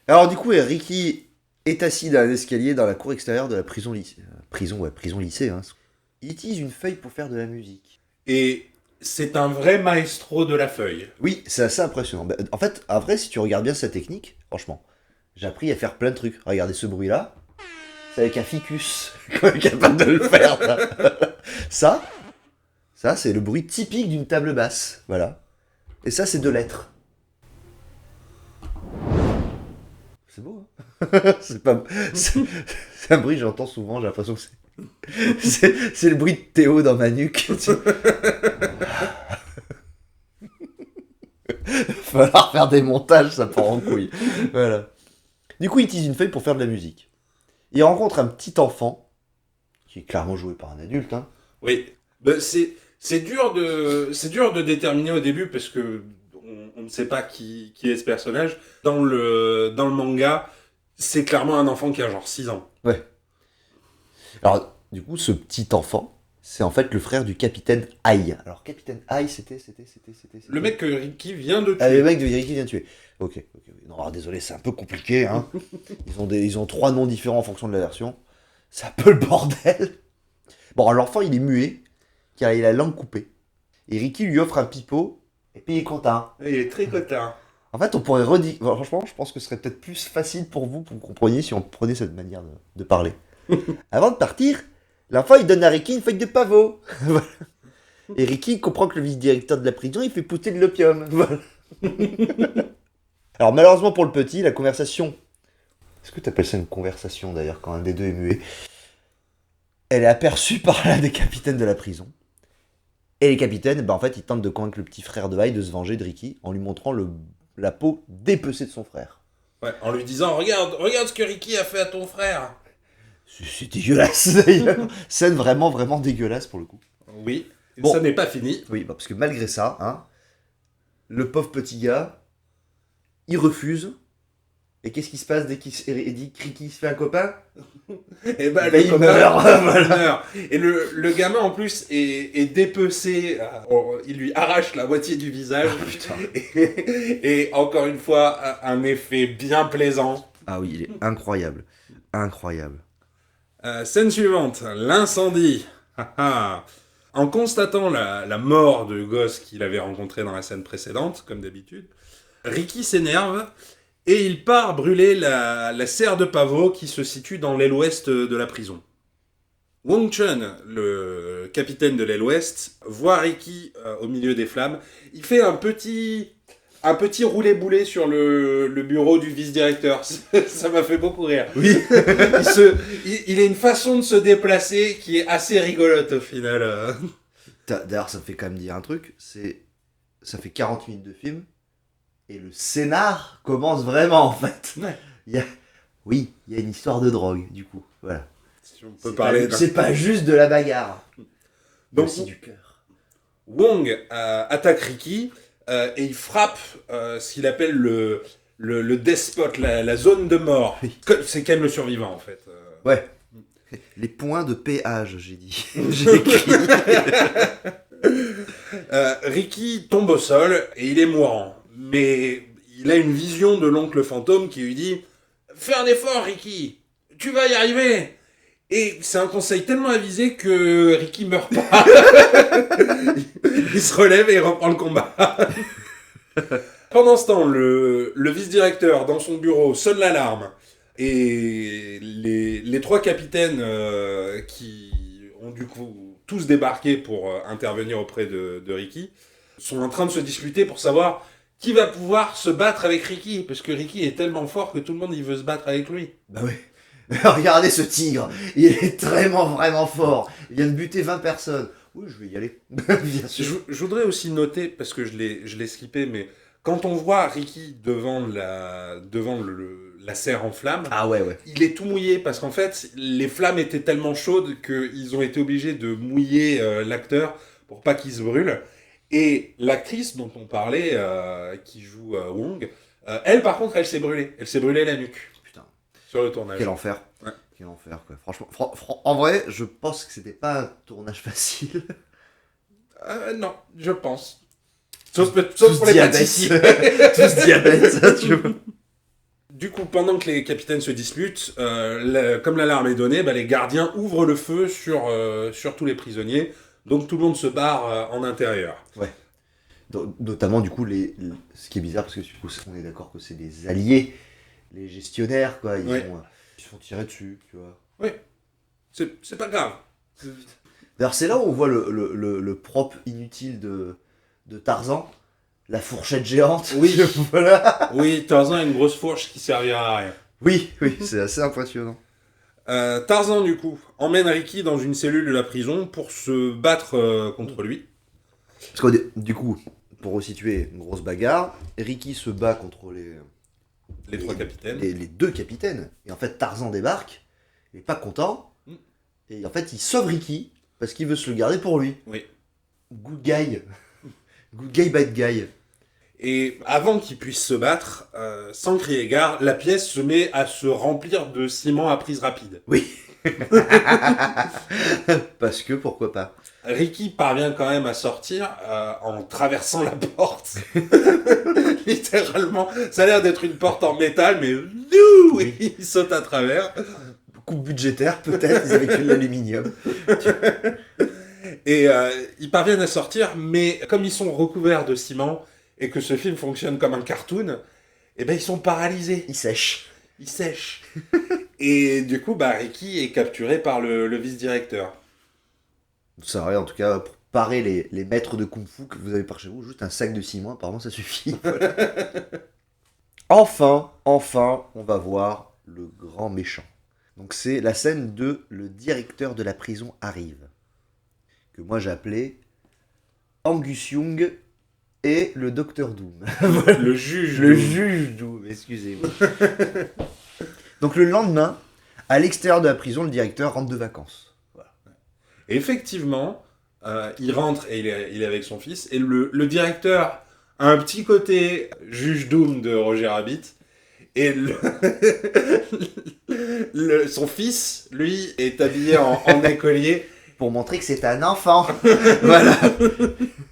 Alors du coup, Ricky est assis dans un escalier dans la cour extérieure de la prison lycée. Prison lycée. Hein. Il utilise une feuille pour faire de la musique. Et c'est un vrai maestro de la feuille. Oui, c'est assez impressionnant. En fait, en vrai, si tu regardes bien sa technique, franchement, j'ai appris à faire plein de trucs. Regardez ce bruit-là, c'est avec un ficus qu'on est capable de le faire. Ça, c'est le bruit typique d'une table basse. Voilà. Et ça, c'est 2 lettres. C'est beau, hein. C'est un bruit que j'entends souvent, j'ai l'impression que c'est le bruit de Théo dans ma nuque. Falloir faire des montages, ça part en couille. Voilà. Du coup, il utilise une feuille pour faire de la musique. Il rencontre un petit enfant, qui est clairement joué par un adulte. Hein. Oui. Ben, c'est dur de déterminer au début parce que on ne sait pas qui est ce personnage. Dans le manga, c'est clairement un enfant qui a genre 6 ans. Ouais. Alors, du coup, ce petit enfant, c'est en fait le frère du capitaine Haï. Alors, capitaine Haï, c'était... Le mec que Ricky vient de tuer. Ah, le mec de Ricky vient de tuer. Ok. Non, alors, désolé, c'est un peu compliqué. Hein. Ils ont 3 noms différents en fonction de la version. C'est un peu le bordel. Bon, alors, l'enfant, il est muet, car il a la langue coupée. Et Ricky lui offre un pipeau, et puis il est content. Il est très cotin. En fait, on pourrait redire... Franchement, je pense que ce serait peut-être plus facile pour vous que vous compreniez si on prenait cette manière de parler. Avant de partir, l'enfant, il donne à Ricky une feuille de pavot. Voilà. Et Ricky comprend que le vice-directeur de la prison, il fait pousser de l'opium. Voilà. Alors, malheureusement pour le petit, la conversation... Est-ce que tu appelles ça une conversation, d'ailleurs, quand un des deux est muet? Elle est aperçue par l'un des capitaines de la prison. Et les capitaines, en fait, ils tentent de convaincre le petit frère de Haï de se venger de Ricky en lui montrant la peau dépecée de son frère. Ouais, en lui disant, regarde ce que Ricky a fait à ton frère. C'est dégueulasse, d'ailleurs. Scène vraiment, vraiment dégueulasse, pour le coup. Oui, bon, ça n'est pas fini. Oui, parce que malgré ça, hein, le pauvre petit gars, il refuse. Et qu'est-ce qui se passe dès qu'il dit que Ricky se fait un copain? Et ben, il meurt. Voilà. Et le gamin, en plus, est dépecé. Il lui arrache la moitié du visage. Et encore une fois, un effet bien plaisant. Ah oui, il est incroyable. Incroyable. Scène suivante, l'incendie. En constatant la mort de gosse qu'il avait rencontré dans la scène précédente, comme d'habitude, Ricky s'énerve et il part brûler la serre de pavot qui se situe dans l'aile ouest de la prison. Wang Chun, le capitaine de l'aile ouest, voit Ricky au milieu des flammes. Il fait un petit roulé-boulé sur le bureau du vice-directeur. Ça m'a fait beaucoup rire. Oui. Il a une façon de se déplacer qui est assez rigolote au final. D'ailleurs, ça me fait quand même dire un truc. Ça fait 40 minutes de film. Et le scénar commence vraiment, en fait. Ouais. Il y a une histoire de drogue, du coup. Voilà. Si on peut parler C'est pas juste de la bagarre. Donc, aussi du cœur. Wong attaque Ricky et il frappe ce qu'il appelle le death spot, la zone de mort. C'est Ken le survivant en fait. Ouais. Les points de péage, j'ai dit. J'ai écrit. Ricky tombe au sol et il est mourant. Mais il a une vision de l'oncle fantôme qui lui dit « Fais un effort, Ricky, tu vas y arriver !» Et c'est un conseil tellement avisé que Ricky meurt pas. Il se relève et il reprend le combat. Pendant ce temps, le vice-directeur, dans son bureau, sonne l'alarme. Et les 3 capitaines qui ont du coup tous débarqué pour intervenir auprès de Ricky sont en train de se disputer pour savoir qui va pouvoir se battre avec Ricky. Parce que Ricky est tellement fort que tout le monde il veut se battre avec lui. Bah ouais. Regardez ce tigre, il est vraiment fort. Il vient de buter 20 personnes. Oui, je vais y aller. Bien sûr. Je voudrais aussi noter, parce que je l'ai skippé, mais quand on voit Ricky devant la serre en flammes, Ah ouais. il est tout mouillé parce qu'en fait, les flammes étaient tellement chaudes qu'ils ont été obligés de mouiller l'acteur pour pas qu'il se brûle. Et l'actrice dont on parlait, qui joue Wong, elle par contre, elle s'est brûlée. Elle s'est brûlée la nuque. Putain. Sur le tournage. Quel enfer. Ouais. Quel enfer, quoi. Franchement, en vrai, je pense que c'était pas un tournage facile. Non, je pense. Sauf Tous pour les diabète. pâtissiers. Tous diabète, tu vois. Du coup, pendant que les capitaines se disputent, comme l'alarme est donnée, les gardiens ouvrent le feu sur tous les prisonniers. Donc tout le monde se barre en intérieur. Ouais. Notamment, du coup, ce qui est bizarre, parce que du coup, on est d'accord que c'est des alliés, les gestionnaires, quoi. Ils se font tirer dessus, tu vois. Oui, c'est pas grave. D'ailleurs, c'est là où on voit le propre inutile de Tarzan, la fourchette géante. Oui. Voilà. Oui, Tarzan a une grosse fourche qui servira à rien. Oui, c'est assez impressionnant. Tarzan, du coup, emmène Ricky dans une cellule de la prison pour se battre contre lui. Parce que, du coup, pour resituer, une grosse bagarre, Ricky se bat contre Les 3 capitaines. les 2 capitaines. Et en fait, Tarzan débarque, il est pas content, et en fait, il sauve Ricky, parce qu'il veut se le garder pour lui. Oui. Good guy. Good guy, bad guy. Et avant qu'ils puissent se battre, sans crier gare, la pièce se met à se remplir de ciment à prise rapide. Oui. Parce que, pourquoi pas. Ricky parvient quand même à sortir en traversant la porte. Littéralement, ça a l'air d'être une porte en métal, mais il saute à travers. Coup budgétaire, peut-être, ils avaient que de l'aluminium. Et ils parviennent à sortir, mais comme ils sont recouverts de ciment et que ce film fonctionne comme un cartoon, ils sont paralysés. Ils sèchent. Ils sèchent. Et du coup, Ricky est capturé par le vice-directeur. Ça aurait en tout cas pour parer les maîtres de kung-fu que vous avez par chez vous, juste un sac de ciment, apparemment ça suffit. Voilà. Enfin, on va voir le grand méchant. Donc c'est la scène de le directeur de la prison arrive, que moi j'ai appelé Angus Young et le Docteur Doom. Voilà. Le juge Doom, excusez-moi. Donc le lendemain, à l'extérieur de la prison, le directeur rentre de vacances. Voilà. Et effectivement, il rentre et il est avec son fils. Et le directeur a un petit côté juge Doom de Roger Rabbit. Et son fils, lui, est habillé en écolier. Pour montrer que c'est un enfant. Voilà.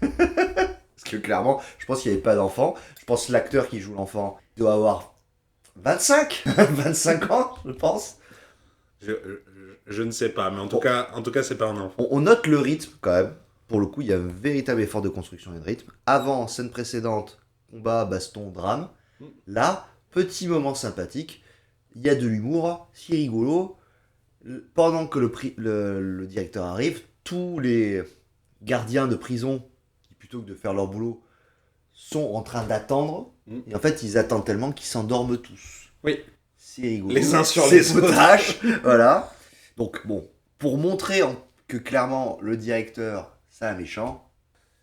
Parce que clairement, je pense qu'il n'y avait pas d'enfant. Je pense que l'acteur qui joue l'enfant doit avoir 25 ans, je pense. Je ne sais pas, mais en tout cas, c'est pas un enfant. On note le rythme quand même. Pour le coup, il y a un véritable effort de construction et de rythme. Avant, scène précédente, combat, baston, drame. Là, petit moment sympathique. Il y a de l'humour, c'est rigolo. Pendant que le directeur arrive, tous les gardiens de prison, qui plutôt que de faire leur boulot, sont en train d'attendre. Et en fait, ils attendent tellement qu'ils s'endorment tous. Oui. C'est rigolo. Les uns sur les autres. Tâches, voilà. Donc, bon, pour montrer que clairement, le directeur, c'est un méchant,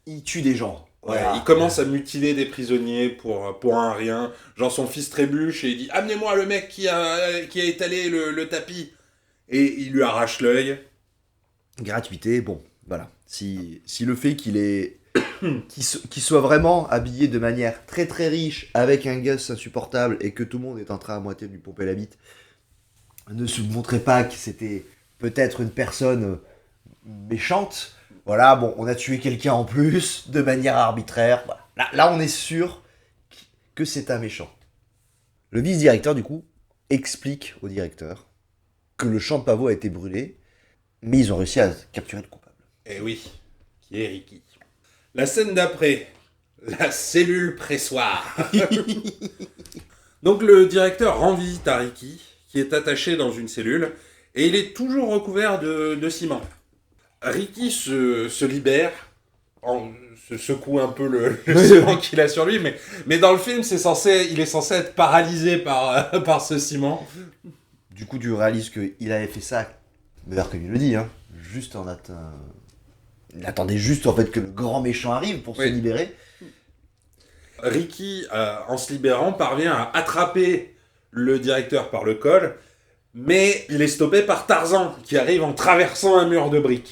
il tue des gens. Voilà. Ouais, il commence à mutiler des prisonniers pour un rien. Genre son fils trébuche et il dit « Amenez-moi le mec qui a étalé le tapis ». Et il lui arrache l'œil. Gratuité, bon, voilà. Si le fait qu'il soit vraiment habillé de manière très très riche, avec un gosse insupportable, et que tout le monde est en train à moitié de lui pomper la bite, ne se montrait pas que c'était peut-être une personne méchante. Voilà, bon, on a tué quelqu'un en plus, de manière arbitraire. Voilà. Là, on est sûr que c'est un méchant. Le vice-directeur, du coup, explique au directeur que le champ de pavot a été brûlé, mais ils ont réussi à capturer le coupable. Eh oui, qui est Ricky. La scène d'après, la cellule pressoir. Donc le directeur rend visite à Ricky, qui est attaché dans une cellule, et il est toujours recouvert de ciment. Ricky se libère, se secoue un peu le ciment qu'il a sur lui, mais dans le film, il est censé être paralysé par ce ciment. Du coup, tu réalises qu'il avait fait ça, d'ailleurs comme il le dit, hein, juste en atteint... Il attendait juste en fait que le grand méchant arrive pour se libérer. Ricky, en se libérant, parvient à attraper le directeur par le col, mais il est stoppé par Tarzan, qui arrive en traversant un mur de briques.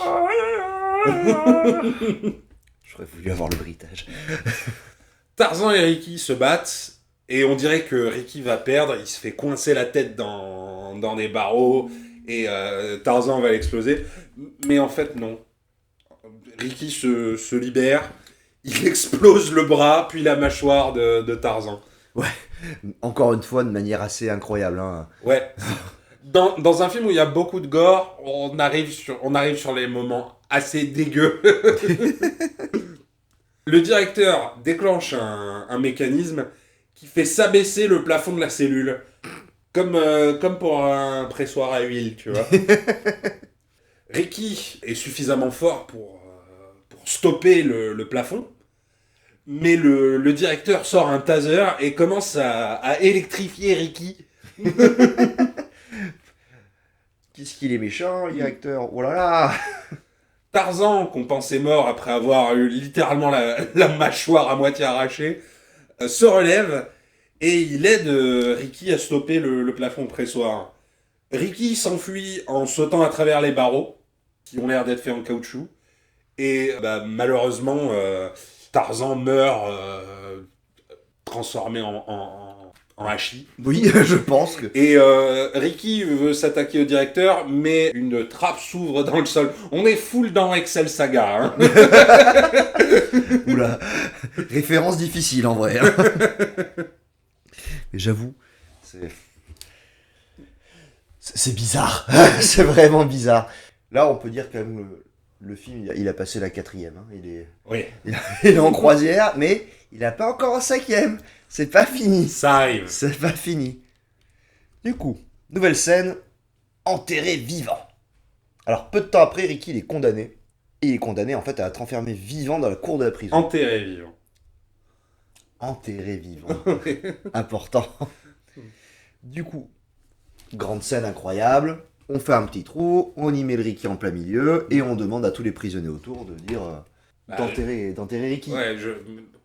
J'aurais voulu avoir le bruitage. Tarzan et Ricky se battent, et on dirait que Ricky va perdre, il se fait coincer la tête dans des barreaux, et Tarzan va l'exploser. Mais en fait, non. Ricky se libère, il explose le bras, puis la mâchoire de Tarzan. Ouais, encore une fois, de manière assez incroyable. Hein. Ouais. Dans un film où il y a beaucoup de gore, on arrive sur les moments assez dégueux. Le directeur déclenche un mécanisme qui fait s'abaisser le plafond de la cellule. Comme pour un pressoir à huile, tu vois. Ricky est suffisamment fort pour stopper le plafond, mais le directeur sort un taser et commence à électrifier Ricky. Qu'est-ce qu'il est méchant, le directeur. Oh là là. Tarzan, qu'on pensait mort après avoir eu littéralement la mâchoire à moitié arrachée, se relève et il aide Ricky à stopper le plafond pressoir. Ricky s'enfuit en sautant à travers les barreaux, qui ont l'air d'être faits en caoutchouc. Et malheureusement, Tarzan meurt transformé en hachis. Oui, je pense que... Et Ricky veut s'attaquer au directeur, mais une trappe s'ouvre dans le sol. On est full dans Excel Saga. Hein. Oula, référence difficile en vrai. Hein. Mais j'avoue, c'est bizarre. C'est vraiment bizarre. Là, on peut dire quand même le film, il a passé la 4e. Hein. Oui. Il est en croisière, mais il n'a pas encore en 5e. C'est pas fini. Ça arrive. C'est pas fini. Du coup, nouvelle scène, enterré vivant. Alors, peu de temps après, Ricky il est condamné. Et il est condamné en fait à être enfermé vivant dans la cour de la prison. Enterré vivant. Enterré vivant. Important. Du coup, grande scène incroyable. On fait un petit trou, on y met le Ricky en plein milieu et on demande à tous les prisonniers autour de dire d'enterrer Ricky. Ouais,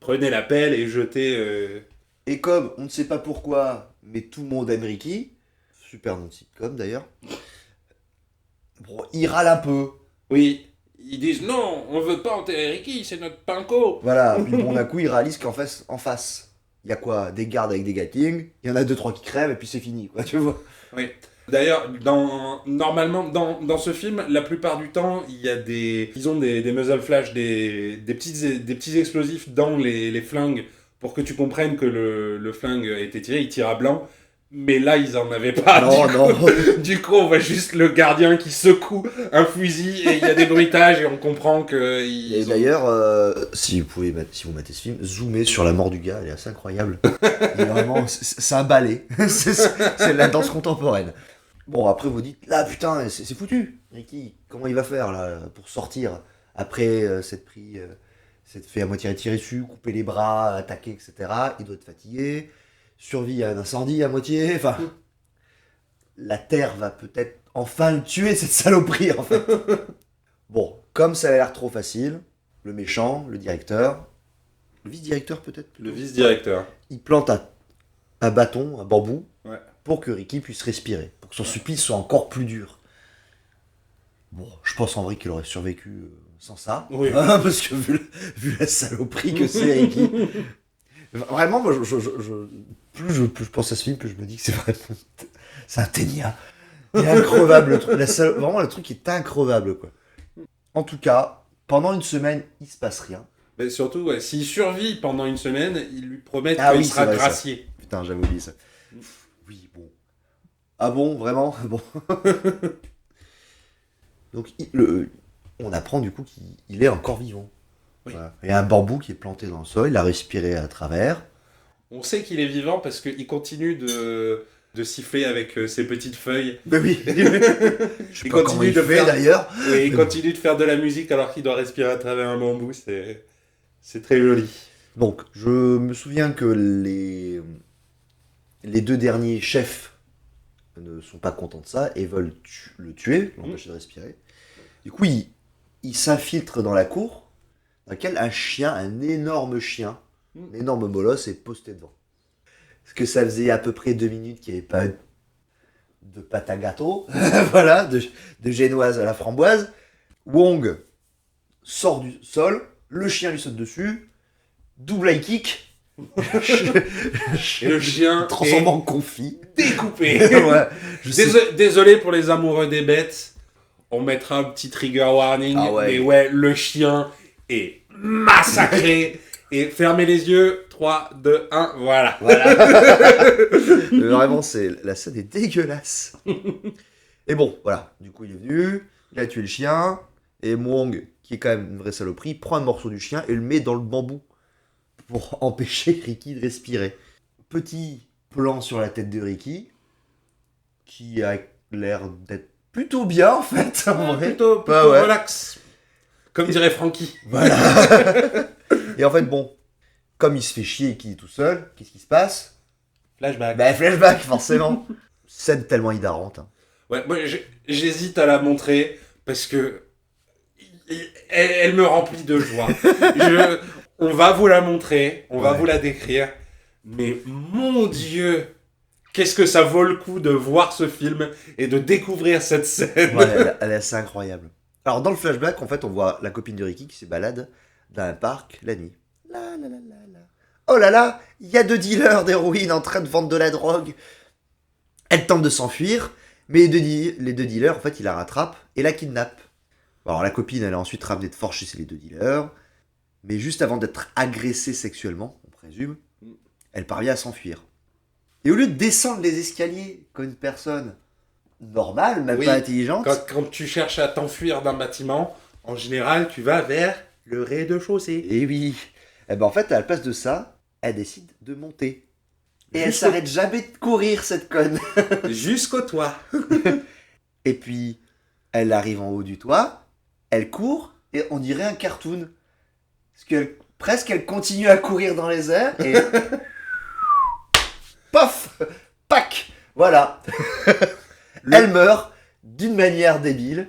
prenez la pelle et jetez... Et comme on ne sait pas pourquoi, mais tout le monde aime Ricky, super nom de sitcom d'ailleurs, bon, il râle un peu. Oui, ils disent non, on veut pas enterrer Ricky, c'est notre pinko. Voilà, puis bon d'un coup il réalise qu'en face, il y a quoi, des gardes avec des Gatling, il y en a 2-3 qui crèvent et puis c'est fini, quoi, tu vois. Oui. D'ailleurs, normalement, dans ce film, la plupart du temps, il y a des muzzle flash, des petits explosifs dans les flingues pour que tu comprennes que le flingue a été tiré, il tire à blanc. Mais là, ils en avaient pas. Non. Du coup, on voit juste le gardien qui secoue un fusil et il y a des bruitages et on comprend que... Et d'ailleurs, si vous mettez ce film, zoomez sur la mort du gars, elle est assez incroyable. Vraiment, c'est un ballet. C'est la danse contemporaine. Bon, après vous dites, là putain, c'est foutu. Ricky, comment il va faire là pour sortir après s'être fait à moitié tirer dessus, couper les bras, attaquer, etc. Il doit être fatigué. Survie à un incendie à moitié. Enfin, la Terre va peut-être enfin le tuer, cette saloperie en fait. Bon, comme ça a l'air trop facile, le méchant, le directeur, le vice-directeur peut-être. Le vice-directeur. Il plante un bâton, un bambou, ouais. pour que Ricky puisse respirer, pour que son supplice soit encore plus dur. Bon, je pense en vrai qu'il aurait survécu sans ça. Oui. Hein, parce que vu la saloperie que c'est, Ricky. Vraiment, moi, plus je pense à ce film, plus je me dis que c'est vraiment. C'est un ténia. Il est increvable, le truc. Vraiment, le truc est increvable, quoi. En tout cas, pendant une semaine, il se passe rien. Mais surtout, ouais, s'il survit pendant une semaine, ils lui promettent Ah qu'il oui, sera c'est vrai, ça. gracié. Putain, j'avais oublié ça. Oui, bon. Ah bon, vraiment? Bon. Donc, on apprend du coup qu'il est encore vivant. Oui. Voilà. Il y a un bambou qui est planté dans le sol, il a respiré à travers. On sait qu'il est vivant parce qu'il continue de siffler avec ses petites feuilles. Ben oui. Je sais Il pas comment continue il de fait faire- d'ailleurs. Et il continue de faire de la musique alors qu'il doit respirer à travers un bambou. C'est très joli. Donc, je me souviens que les deux derniers chefs ne sont pas contents de ça et veulent le tuer, l'empêcher de respirer. Du coup, il s'infiltre dans la cour, dans laquelle un énorme chien, un énorme molosse est posté devant. Parce que ça faisait à peu près 2 minutes qu'il n'y avait pas de pâte à gâteau, voilà, de génoise à la framboise. Wong sort du sol, le chien lui saute dessus, double high kick. Et le chien transforme est en confit. découpé. Ouais, je sais. Désolé pour les amoureux des bêtes. On mettra un petit trigger warning. Ah ouais. Mais ouais, le chien est massacré. Et fermez les yeux. 3, 2, 1, voilà. Vraiment, la scène est dégueulasse. Et bon, voilà. Du coup, il est venu, il a tué le chien, et Mwong, qui est quand même une vraie saloperie, prend un morceau du chien et le met dans le bambou pour empêcher Ricky de respirer. Petit plan sur la tête de Ricky, qui a l'air d'être plutôt bien en fait. En vrai. Plutôt Bah ouais. relax. Comme dirait Francky. Voilà. Et en fait, bon, comme il se fait chier et qu'il est tout seul, qu'est-ce qui se passe? Flashback. Bah, flashback, forcément. Scène tellement hilarante. Hein. Ouais, moi j'hésite à la montrer parce que elle me remplit de joie. On va vous la montrer, on va Ouais. vous la décrire, mais mon Dieu, qu'est-ce que ça vaut le coup de voir ce film et de découvrir cette scène. Ouais, elle est assez incroyable. Alors, dans le flashback, en fait, on voit la copine de Ricky qui se balade dans un parc la nuit. La, la, la, la, la. Oh là là, il y a 2 dealers d'héroïne en train de vendre de la drogue. Elle tente de s'enfuir, mais les deux dealers, en fait, ils la rattrapent et la kidnappent. Alors, la copine, elle est ensuite ramenée de force chez les 2 dealers, mais juste avant d'être agressée sexuellement, on présume, elle parvient à s'enfuir. Et au lieu de descendre les escaliers comme une personne normale, même Oui, pas intelligente, Quand tu cherches à t'enfuir d'un bâtiment, en général, tu vas vers le rez-de-chaussée. et oui, eh ben en fait, à la place de ça, elle décide de monter. Et elle Juste s'arrête jamais de courir, cette conne. Jusqu'au toit. Et puis, elle arrive en haut du toit, elle court, et on dirait un cartoon. Parce que presque, elle continue à courir dans les airs, et... Paf, pac, voilà. Elle meurt d'une manière débile.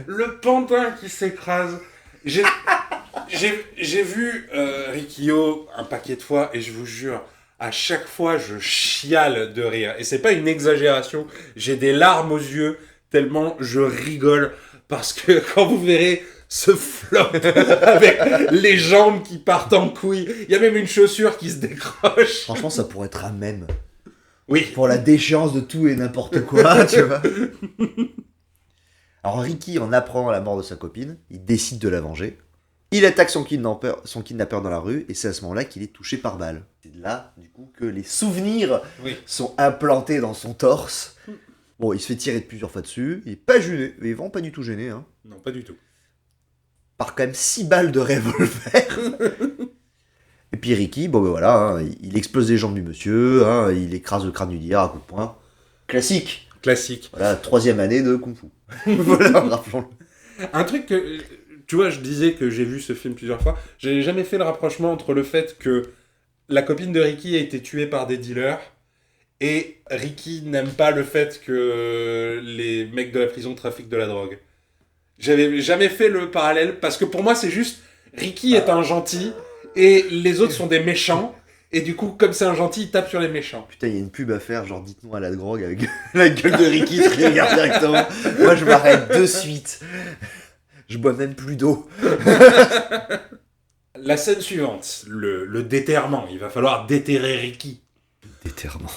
Le pantin qui s'écrase. J'ai vu Rikio un paquet de fois et je vous jure, à chaque fois je chiale de rire. Et c'est pas une exagération, j'ai des larmes aux yeux tellement je rigole. Parce que quand vous verrez ce flop avec les jambes qui partent en couilles, il y a même une chaussure qui se décroche. Franchement, ça pourrait être un mème. Oui. Pour la déchéance de tout et n'importe quoi, tu vois. Alors Ricky en apprend la mort de sa copine, il décide de la venger. Il attaque son kidnappeur dans la rue et c'est à ce moment-là qu'il est touché par balle. C'est là, du coup, que les souvenirs Oui. sont implantés dans son torse. Bon, il se fait tirer de plusieurs fois dessus, il est pas gêné, il est vraiment pas du tout gêné, hein. Non, pas du tout. Par quand même 6 balles de revolver. Et puis Ricky, bon ben voilà, hein, il explose les jambes du monsieur, hein, il écrase le crâne du diable à coups de poing. Classique. Classique. Voilà, 3e année de Kung Fu. Voilà, rappelons-le. Un truc que, tu vois, je disais que j'ai vu ce film plusieurs fois. J'ai jamais fait le rapprochement entre le fait que la copine de Ricky a été tuée par des dealers et Ricky n'aime pas le fait que les mecs de la prison trafiquent de la drogue. J'avais jamais fait le parallèle parce que pour moi c'est juste Ricky est un gentil et les autres sont des méchants Et du coup, comme c'est un gentil, il tape sur les méchants. Putain, il y a une pub à faire, genre dites-nous à la drogue avec la gueule de Ricky qui regarde directement. Moi, je m'arrête de suite. Je bois même plus d'eau. La scène suivante, le déterrement. Il va falloir déterrer Ricky. Déterrement.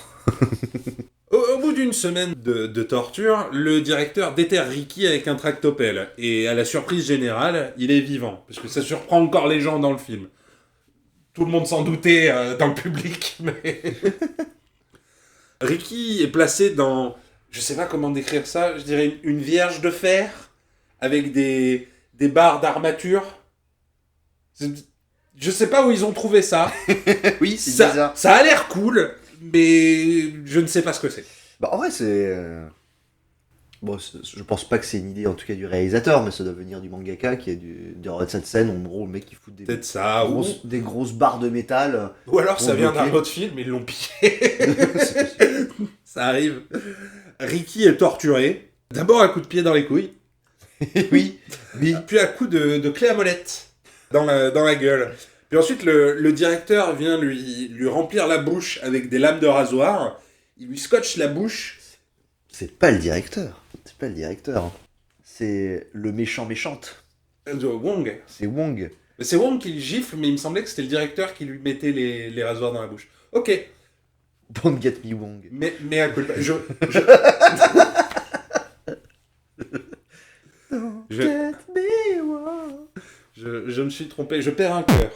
Au bout d'une semaine de torture, le directeur déterre Ricky avec un tractopelle. Et à la surprise générale, il est vivant. Parce que ça surprend encore les gens dans le film. Tout le monde s'en doutait dans le public, mais... Ricky est placé dans... Je sais pas comment décrire ça, je dirais une vierge de fer, avec des barres d'armature. Je sais pas où ils ont trouvé ça. Oui, c'est bizarre. Ça a l'air cool, mais je ne sais pas ce que c'est. Bah, en vrai, c'est... Bon, je pense pas que c'est une idée, en tout cas, du réalisateur, mais ça doit venir du mangaka, qui est de cette scène, en gros, le mec qui fout Peut-être ça, des grosses barres de métal. Ou alors ça vient d'un autre film, ils l'ont piqué. Ça arrive. Ricky est torturé. D'abord un coup de pied dans les couilles. Oui. Puis un coup de clé à molette dans la gueule. Puis ensuite, le directeur vient lui remplir la bouche avec des lames de rasoir. Il lui scotche la bouche. C'est pas le directeur. C'est le méchante. Wong. C'est Wong. C'est Wong qui le gifle, mais il me semblait que c'était le directeur qui lui mettait les rasoirs dans la bouche. Ok. Don't get me Wong. Mais à culpa. Je me suis trompé, je perds un cœur.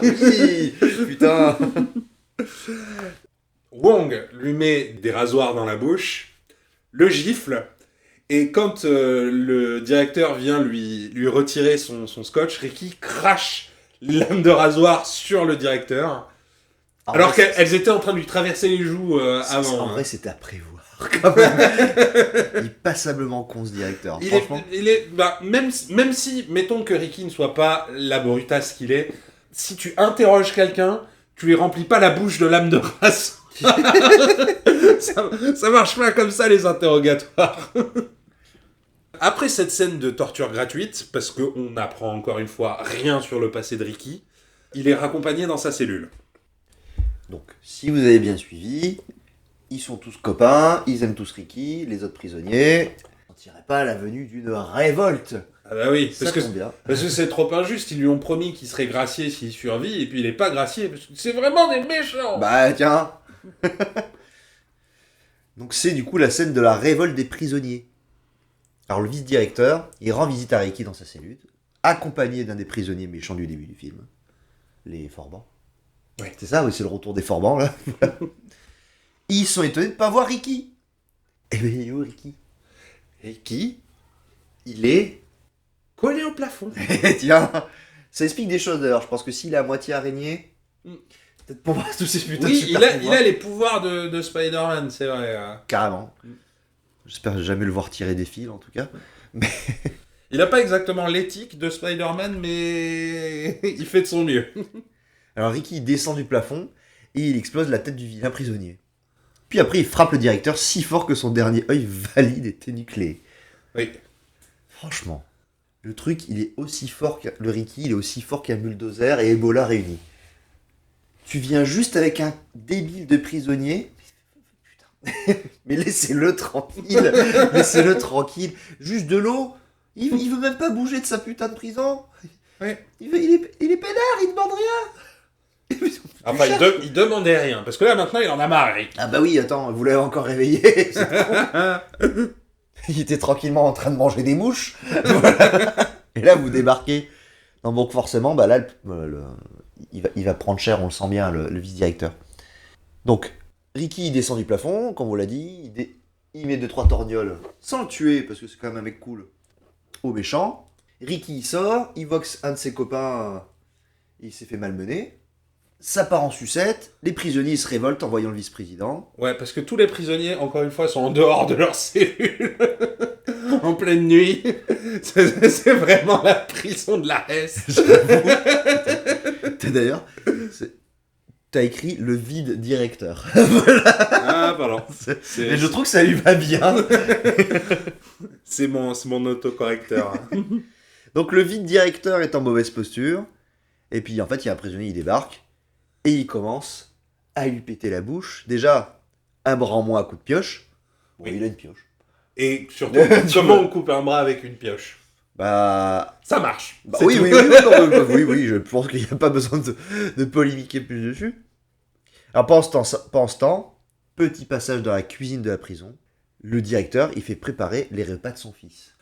Oui, putain. Wong lui met des rasoirs dans la bouche, le gifle, et quand le directeur vient lui retirer son scotch, Ricky crache les lames de rasoir sur le directeur, alors qu'elles étaient en train de lui traverser les joues avant. En vrai, c'était à prévoir. Quand même. Il est passablement con, ce directeur. Franchement. Même si, mettons que Ricky ne soit pas la brutasse qu'il est, si tu interroges quelqu'un, tu lui remplis pas la bouche de lames de rasoir. ça marche pas comme ça, les interrogatoires. Après cette scène de torture gratuite, parce qu'on n'apprend encore une fois rien sur le passé de Ricky, il est raccompagné dans sa cellule. Donc, si vous avez bien suivi, ils sont tous copains, ils aiment tous Ricky, les autres prisonniers. On ne sentirait pas la venue d'une révolte. Ah bah oui, ça tombe bien. Parce que c'est trop injuste, ils lui ont promis qu'il serait gracié s'il survit, et puis il est pas gracié, parce que c'est vraiment des méchants. Bah tiens. Donc c'est du coup la scène de la révolte des prisonniers. Alors le vice-directeur, il rend visite à Ricky dans sa cellule, accompagné d'un des prisonniers méchants du début du film, les Forbans. Ouais. C'est ça, oui, c'est le retour des Forbans là. Ils sont étonnés de ne pas voir Ricky. Eh ben il est où Ricky? Ricky, il est collé au plafond. Tiens, ça explique des choses d'ailleurs. Je pense que s'il est à moitié araignée, peut-être pour voir tous ces putains de super pouvoirs. Il a les pouvoirs de Spider-Man, c'est vrai. Carrément. J'espère jamais le voir tirer des fils en tout cas. Mais... Il n'a pas exactement l'éthique de Spider-Man, mais il fait de son mieux. Alors Ricky descend du plafond et il explose la tête du vilain prisonnier. Puis après il frappe le directeur si fort que son dernier œil valide est énucléé. Oui. Franchement, le truc il est aussi fort le Ricky, il est aussi fort qu'un bulldozer et Ebola réunis. Tu viens juste avec un débile de prisonnier. Putain. Mais laissez-le tranquille. Laissez-le tranquille. Juste de l'eau. Il veut même pas bouger de sa putain de prison. Ouais. Il est pédard, il demande rien. Enfin, il demandait rien. Parce que là, maintenant, il en a marre, Rick. Ah bah oui, attends, vous l'avez encore réveillé. Il était tranquillement en train de manger des mouches. Voilà. Et là, vous débarquez. Non, donc forcément, bah là, il va prendre cher, on le sent bien, le vice-directeur. Donc, Ricky, il descend du plafond, comme on l'a dit. Il met 2-3 torgnoles sans le tuer, parce que c'est quand même un mec cool, au méchant. Ricky, il sort, il voxe un de ses copains, il s'est fait malmener. Ça part en sucette, les prisonniers se révoltent en voyant le vice-président. Ouais, parce que tous les prisonniers, encore une fois, sont en dehors de leur cellule, en pleine nuit. C'est vraiment la prison de la S. D'ailleurs, t'as écrit le vide directeur. Voilà. Ah, pardon. Mais je trouve que ça lui va bien. C'est mon autocorrecteur. Donc le vide directeur est en mauvaise posture. Et puis en fait, il y a un prisonnier, il débarque. Et il commence à lui péter la bouche. Déjà, un bras en moins à coup de pioche. Bon, Oui. il a une pioche. Et surtout, comment on coupe un bras avec une pioche? Bah, Ça marche. bah C'est oui, tout. oui, oui, oui, non, oui, je pense qu'il n'y a pas besoin de polémiquer plus dessus. Alors pendant ce temps, petit passage dans la cuisine de la prison. Le directeur, il fait préparer les repas de son fils.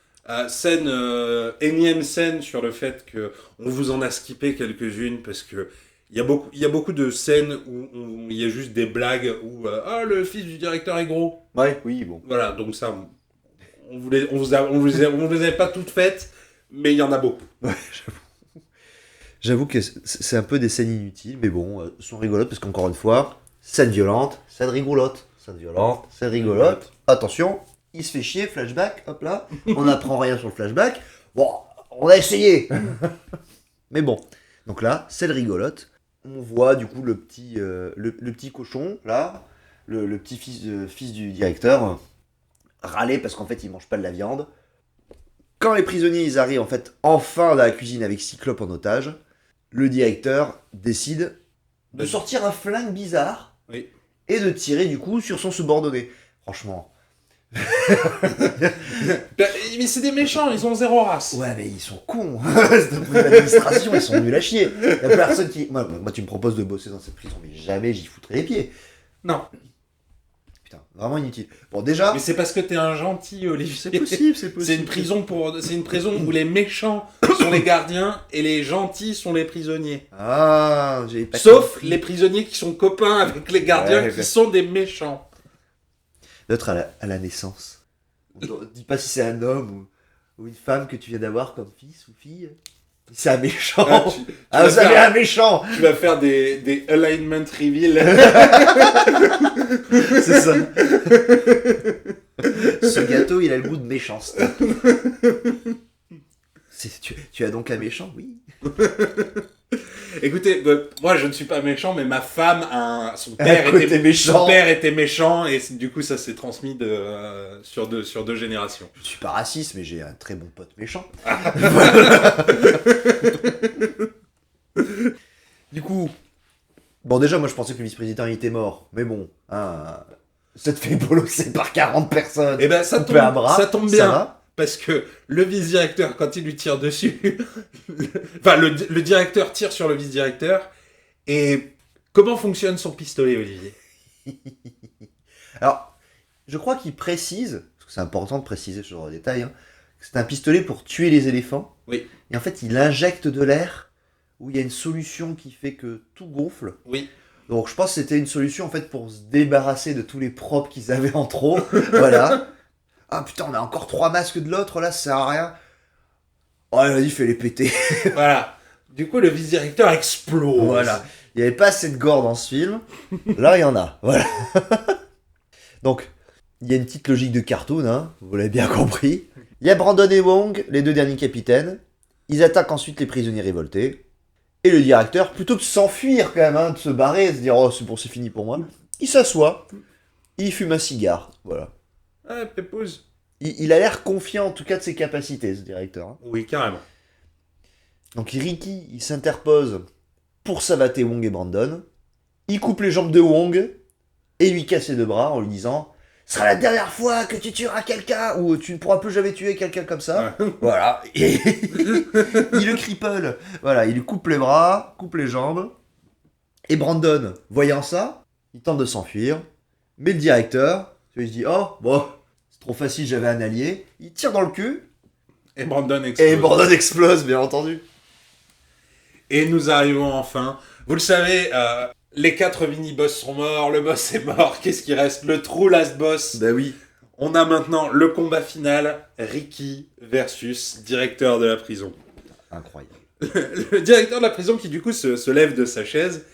Énième scène sur le fait que on vous en a skippé quelques-unes parce que il y a beaucoup de scènes où il y a juste des blagues où le fils du directeur est gros. Ouais, oui, bon. Voilà, donc ça, on vous les avait pas toutes faites, mais il y en a beaucoup. Ouais, j'avoue que c'est un peu des scènes inutiles, mais bon, sont rigolotes parce qu'encore une fois, scène violente, scène rigolote. Scène violente, scène rigolote. Attention, il se fait chier, flashback, hop là. On n'apprend rien sur le flashback. Bon, on a essayé. Mais bon, donc là, scène rigolote. On voit du coup le petit cochon, là, le petit fils du directeur, râler parce qu'en fait, il mange pas de la viande. Quand les prisonniers ils arrivent en fait enfin dans la cuisine avec Cyclope en otage, le directeur décide de sortir un flingue bizarre Oui. et de tirer du coup sur son subordonné. Franchement. Mais c'est des méchants, ils ont zéro race. Ouais, mais ils sont cons. L'administration, ils sont nuls à chier. Il y a personne qui. Moi, tu me proposes de bosser dans cette prison, mais jamais j'y foutrais les pieds. Non. Putain, vraiment inutile. Bon, déjà. Mais c'est parce que t'es un gentil, Olivier. C'est possible, c'est possible. C'est une prison où les méchants sont les gardiens et les gentils sont les prisonniers. Ah, j'ai pas Sauf compris. les prisonniers qui sont copains avec les gardiens Ouais, qui ouais. sont des méchants. D'être à la naissance. Dis pas si c'est un homme ou une femme que tu viens d'avoir comme fils ou fille. C'est un méchant. Ah, Vous avez un méchant. Tu vas faire des alignment reveal. C'est ça. Ce gâteau, il a le goût de méchanceté. Tu as donc un méchant, oui. Écoutez, moi je ne suis pas méchant, mais ma femme, son Un père côté méchant. son père était méchant et du coup ça s'est transmis sur deux générations. Je suis pas raciste, mais j'ai un très bon pote méchant. Du coup, bon déjà moi je pensais que le vice-président il était mort, mais bon, hein, ça te fait bolosser par 40 personnes. Et ben ça Couper un bras, ça tombe ça bien. va. Parce que le vice-directeur, quand il lui tire dessus, le directeur tire sur le vice-directeur. Et comment fonctionne son pistolet, Olivier? Alors, je crois qu'il précise, parce que c'est important de préciser ce genre de détails, hein, que c'est un pistolet pour tuer les éléphants. Oui. Et en fait, il injecte de l'air où il y a une solution qui fait que tout gonfle. Oui. Donc, je pense que c'était une solution en fait pour se débarrasser de tous les propres qu'ils avaient en trop. Voilà. Ah putain, on a encore 3 masques de l'autre là, ça sert à rien. Oh, vas-y, fais les péter. Voilà. Du coup, le vice-directeur explose. Voilà. Il n'y avait pas assez de gore dans ce film. Là, il y en a. Voilà. Donc, il y a une petite logique de cartoon, hein, vous l'avez bien compris. Il y a Brandon et Wong, les 2 derniers capitaines. Ils attaquent ensuite les prisonniers révoltés. Et le directeur, plutôt que de s'enfuir quand même, hein, de se barrer, de se dire oh c'est bon, c'est fini pour moi, il s'assoit, il fume un cigare. Voilà. Ah, Pépouze. Il a l'air confiant en tout cas de ses capacités, ce directeur. Hein. Oui, carrément. Donc Ricky, il s'interpose pour savater Wong et Brandon. Il coupe les jambes de Wong et lui casse les 2 bras en lui disant « Ce sera la dernière fois que tu tueras quelqu'un ou tu ne pourras plus jamais tuer quelqu'un comme ça. » Voilà. Et il le cripple. Voilà, il lui coupe les bras, coupe les jambes. Et Brandon, voyant ça, il tente de s'enfuir. Mais le directeur, il se dit « Oh, bon, c'est trop facile, j'avais un allié. » Il tire dans le cul. Et Brandon explose. Et Brandon explose, bien entendu. Et nous arrivons enfin. Vous le savez, les 4 mini-boss sont morts, le boss est mort. Qu'est-ce qui reste? Le true last boss. Bah oui. On a maintenant le combat final, Ricky versus directeur de la prison. Incroyable. Le directeur de la prison qui du coup se lève de sa chaise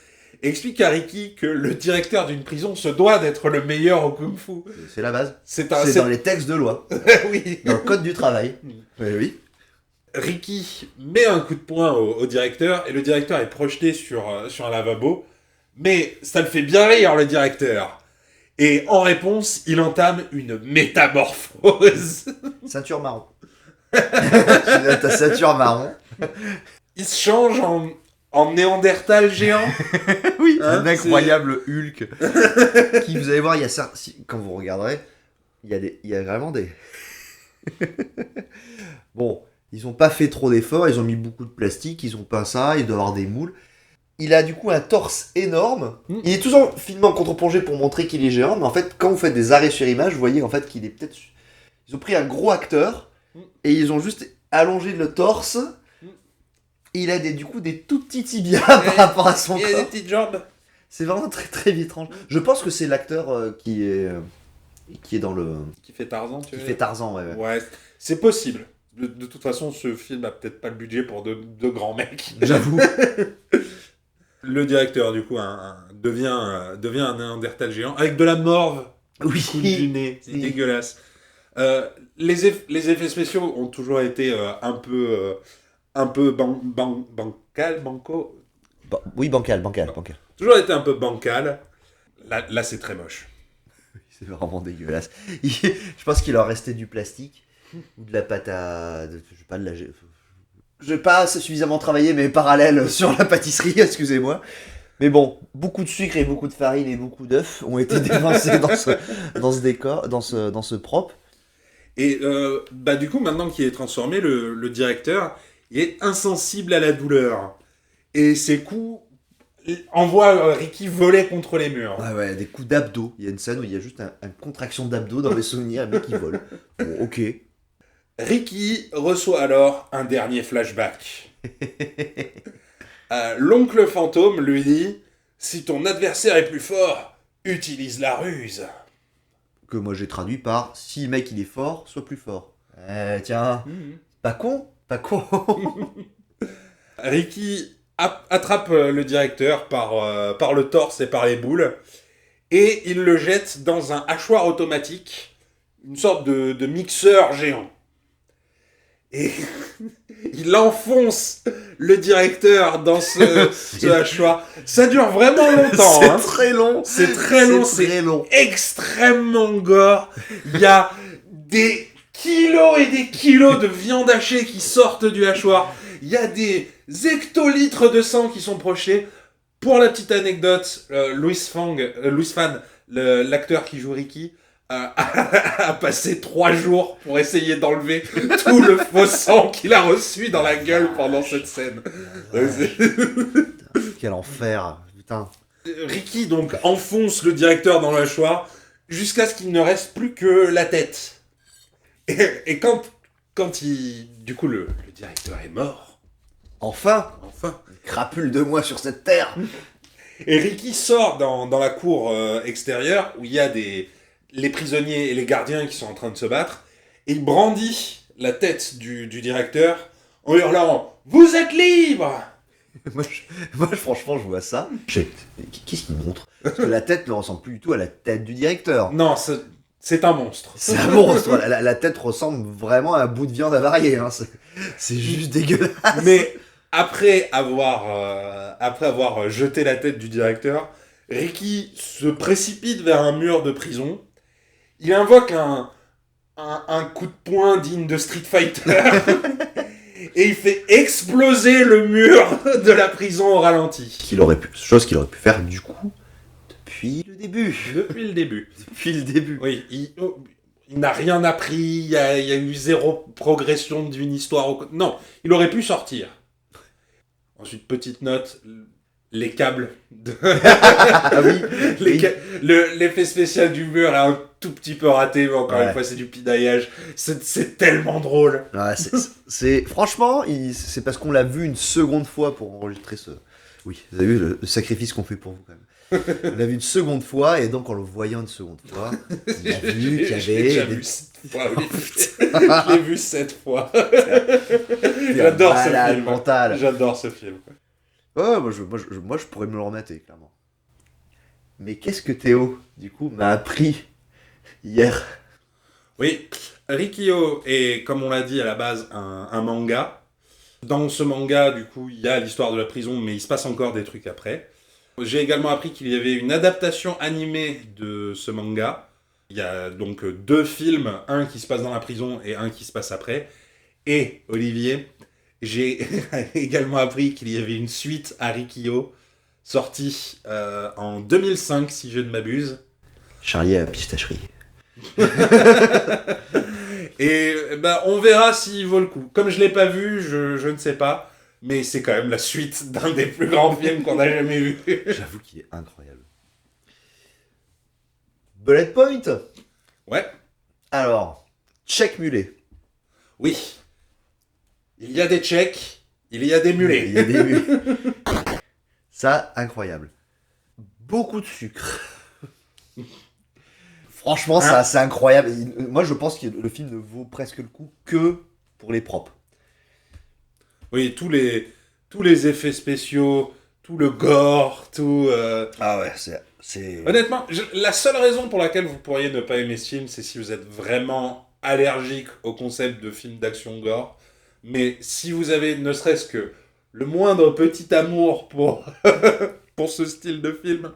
et explique à Ricky que le directeur d'une prison se doit d'être le meilleur au kung-fu. C'est la base. C'est C'est dans les textes de loi. Oui. Dans le code du travail. Oui, oui. Ricky met un coup de poing au directeur et le directeur est projeté sur un lavabo. Mais ça le fait bien rire, le directeur. Et en réponse, il entame une métamorphose. Ceinture marron. Ta ceinture marron. Il se change en Néandertal géant. Oui, Hein, un incroyable Hulk. Qui, vous allez voir, il y a ça. Quand vous regarderez, il y a vraiment des. Bon, ils ont pas fait trop d'efforts, ils ont mis beaucoup de plastique, ils ont peint ça, il doit avoir des moules. Il a du coup un torse énorme. Il est toujours filmé en contre-plongée pour montrer qu'il est géant, mais en fait, quand vous faites des arrêts sur image, vous voyez en fait qu'il est peut-être. Ils ont pris un gros acteur et ils ont juste allongé le torse. Et il a du coup des tout petits tibias par rapport à son corps. Il a des petites jambes. C'est vraiment très très étrange. Je pense que c'est l'acteur qui est dans le. Qui fait Tarzan, tu Qui veux fait Tarzan, ouais. Ouais, c'est possible. De toute façon, ce film a peut-être pas le budget pour de grands mecs. J'avoue. Le directeur, du coup, devient un Néandertal géant avec de la morve Oui. du nez. C'est dégueulasse. Les effets spéciaux ont toujours été un peu banco. Oui, bancal. Toujours été un peu bancal. Là, c'est très moche. C'est vraiment dégueulasse. Je pense qu'il leur restait du plastique ou de la pâte à. Je sais pas, de la. Je n'ai pas suffisamment travaillé mes parallèles sur la pâtisserie, excusez-moi. Mais bon, beaucoup de sucre et beaucoup de farine et beaucoup d'œufs ont été dépensés dans ce décor, dans ce prop. Et du coup, maintenant qu'il est transformé, le directeur, il est insensible à la douleur. Et ses coups envoient Ricky voler contre les murs. Ouais, des coups d'abdos. Il y a une scène où il y a juste une contraction d'abdos dans les souvenirs, un mec qui vole. Bon, ok. Ricky reçoit alors un dernier flashback. L'oncle fantôme lui dit « Si ton adversaire est plus fort, utilise la ruse. » Que moi j'ai traduit par « Si le mec il est fort, sois plus fort ». Tiens, pas con. Ricky attrape le directeur par le torse et par les boules et il le jette dans un hachoir automatique, une sorte de mixeur géant. Et il enfonce le directeur dans ce hachoir. Ça dure vraiment longtemps. C'est très long. C'est très long, c'est long. extrêmement gore. Il y a des kilos et des kilos de viande hachée qui sortent du hachoir. Il y a des hectolitres de sang qui sont projetés. Pour la petite anecdote, Louis Fan, l'acteur qui joue Ricky, a passé 3 jours pour essayer d'enlever tout le faux sang qu'il a reçu dans la gueule pendant cette scène. Quel enfer, putain. Ricky donc enfonce le directeur dans le hachoir jusqu'à ce qu'il ne reste plus que la tête. Et quand du coup le directeur est mort. Enfin, crapule de moi sur cette terre. Et Ricky sort dans la cour extérieure où il y a les prisonniers et les gardiens qui sont en train de se battre, et il brandit la tête du directeur en hurlant « Vous êtes libre !» moi, franchement, je vois ça. Qu'est-ce qu'il montre? Parce que la tête ne ressemble plus du tout à la tête du directeur. Non, c'est un monstre. C'est un monstre. La tête ressemble vraiment à un bout de viande avarié. Hein. C'est juste dégueulasse. Mais après avoir jeté la tête du directeur, Ricky se précipite vers un mur de prison. Il invoque un coup de poing digne de Street Fighter et il fait exploser le mur de la prison au ralenti. Chose qu'il aurait pu faire du coup depuis le début. Depuis le début. Oui, il n'a rien appris, il y a eu 0 progression d'une histoire. Non, il aurait pu sortir. Ensuite, petite note, les câbles. Ah oui. L'effet spécial du mur est un tout petit peu raté, mais encore une fois, c'est du pidaillage. C'est tellement drôle. Ouais, franchement, c'est parce qu'on l'a vu une seconde fois pour enregistrer ce. Oui, vous avez vu le sacrifice qu'on fait pour vous quand même. On l'a vu une seconde fois, et donc en le voyant une seconde fois, on a vu qu'il y avait. J'ai vu 7 fois, oui. Je l'ai vu 7 fois. J'adore ce film. Mental. J'adore ce film. Ouais, moi je pourrais me le remater, clairement. Mais qu'est-ce que Théo, du coup, m'a appris hier? Oui, Rikyo est, comme on l'a dit à la base, un manga. Dans ce manga, du coup, il y a l'histoire de la prison, mais il se passe encore des trucs après. J'ai également appris qu'il y avait une adaptation animée de ce manga. Il y a donc 2 films, un qui se passe dans la prison et un qui se passe après. Et, Olivier, J'ai également appris qu'il y avait une suite à Rikyo, sortie en 2005, si je ne m'abuse. Charlie à la pistacherie. Et on verra s'il vaut le coup. Comme je l'ai pas vu, je ne sais pas. Mais c'est quand même la suite d'un des plus grands films qu'on a jamais vu. J'avoue qu'il est incroyable. Bullet Point. Ouais. Alors, check mulet. Oui. Il y a des tchèques, il y a des mulets. Il y a des mulets. Ça, incroyable. Beaucoup de sucre. Franchement, ça, c'est incroyable. Moi, je pense que le film ne vaut presque le coup que pour les propres. Oui, tous les effets spéciaux, tout le gore, tout... Ah ouais, c'est... Honnêtement, la seule raison pour laquelle vous pourriez ne pas aimer ce film, c'est si vous êtes vraiment allergique au concept de film d'action gore. Mais si vous avez ne serait-ce que le moindre petit amour pour, pour ce style de film,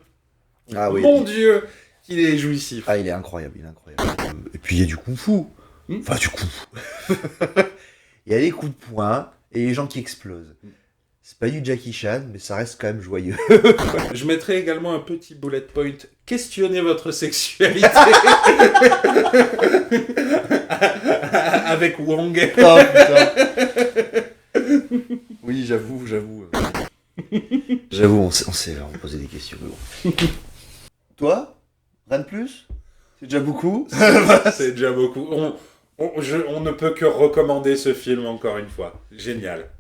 Ah oui. mon Dieu, qu'il est jouissif. Ah, il est incroyable, Et puis il y a du kung-fu. Enfin, du kung-fu. Il y a des coups de poing et les gens qui explosent. C'est pas du Jackie Chan, mais ça reste quand même joyeux. Je mettrai également un petit bullet point. Questionnez votre sexualité. Avec Wong. Oh putain. Oui, j'avoue. J'avoue, on s'est posé des questions. Mais bon. Toi, rien de plus? C'est déjà beaucoup. C'est déjà beaucoup. On ne peut que recommander ce film encore une fois. Génial.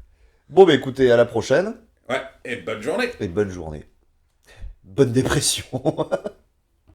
Bon, bah écoutez, à la prochaine. Ouais, et bonne journée. Et bonne journée. Bonne dépression.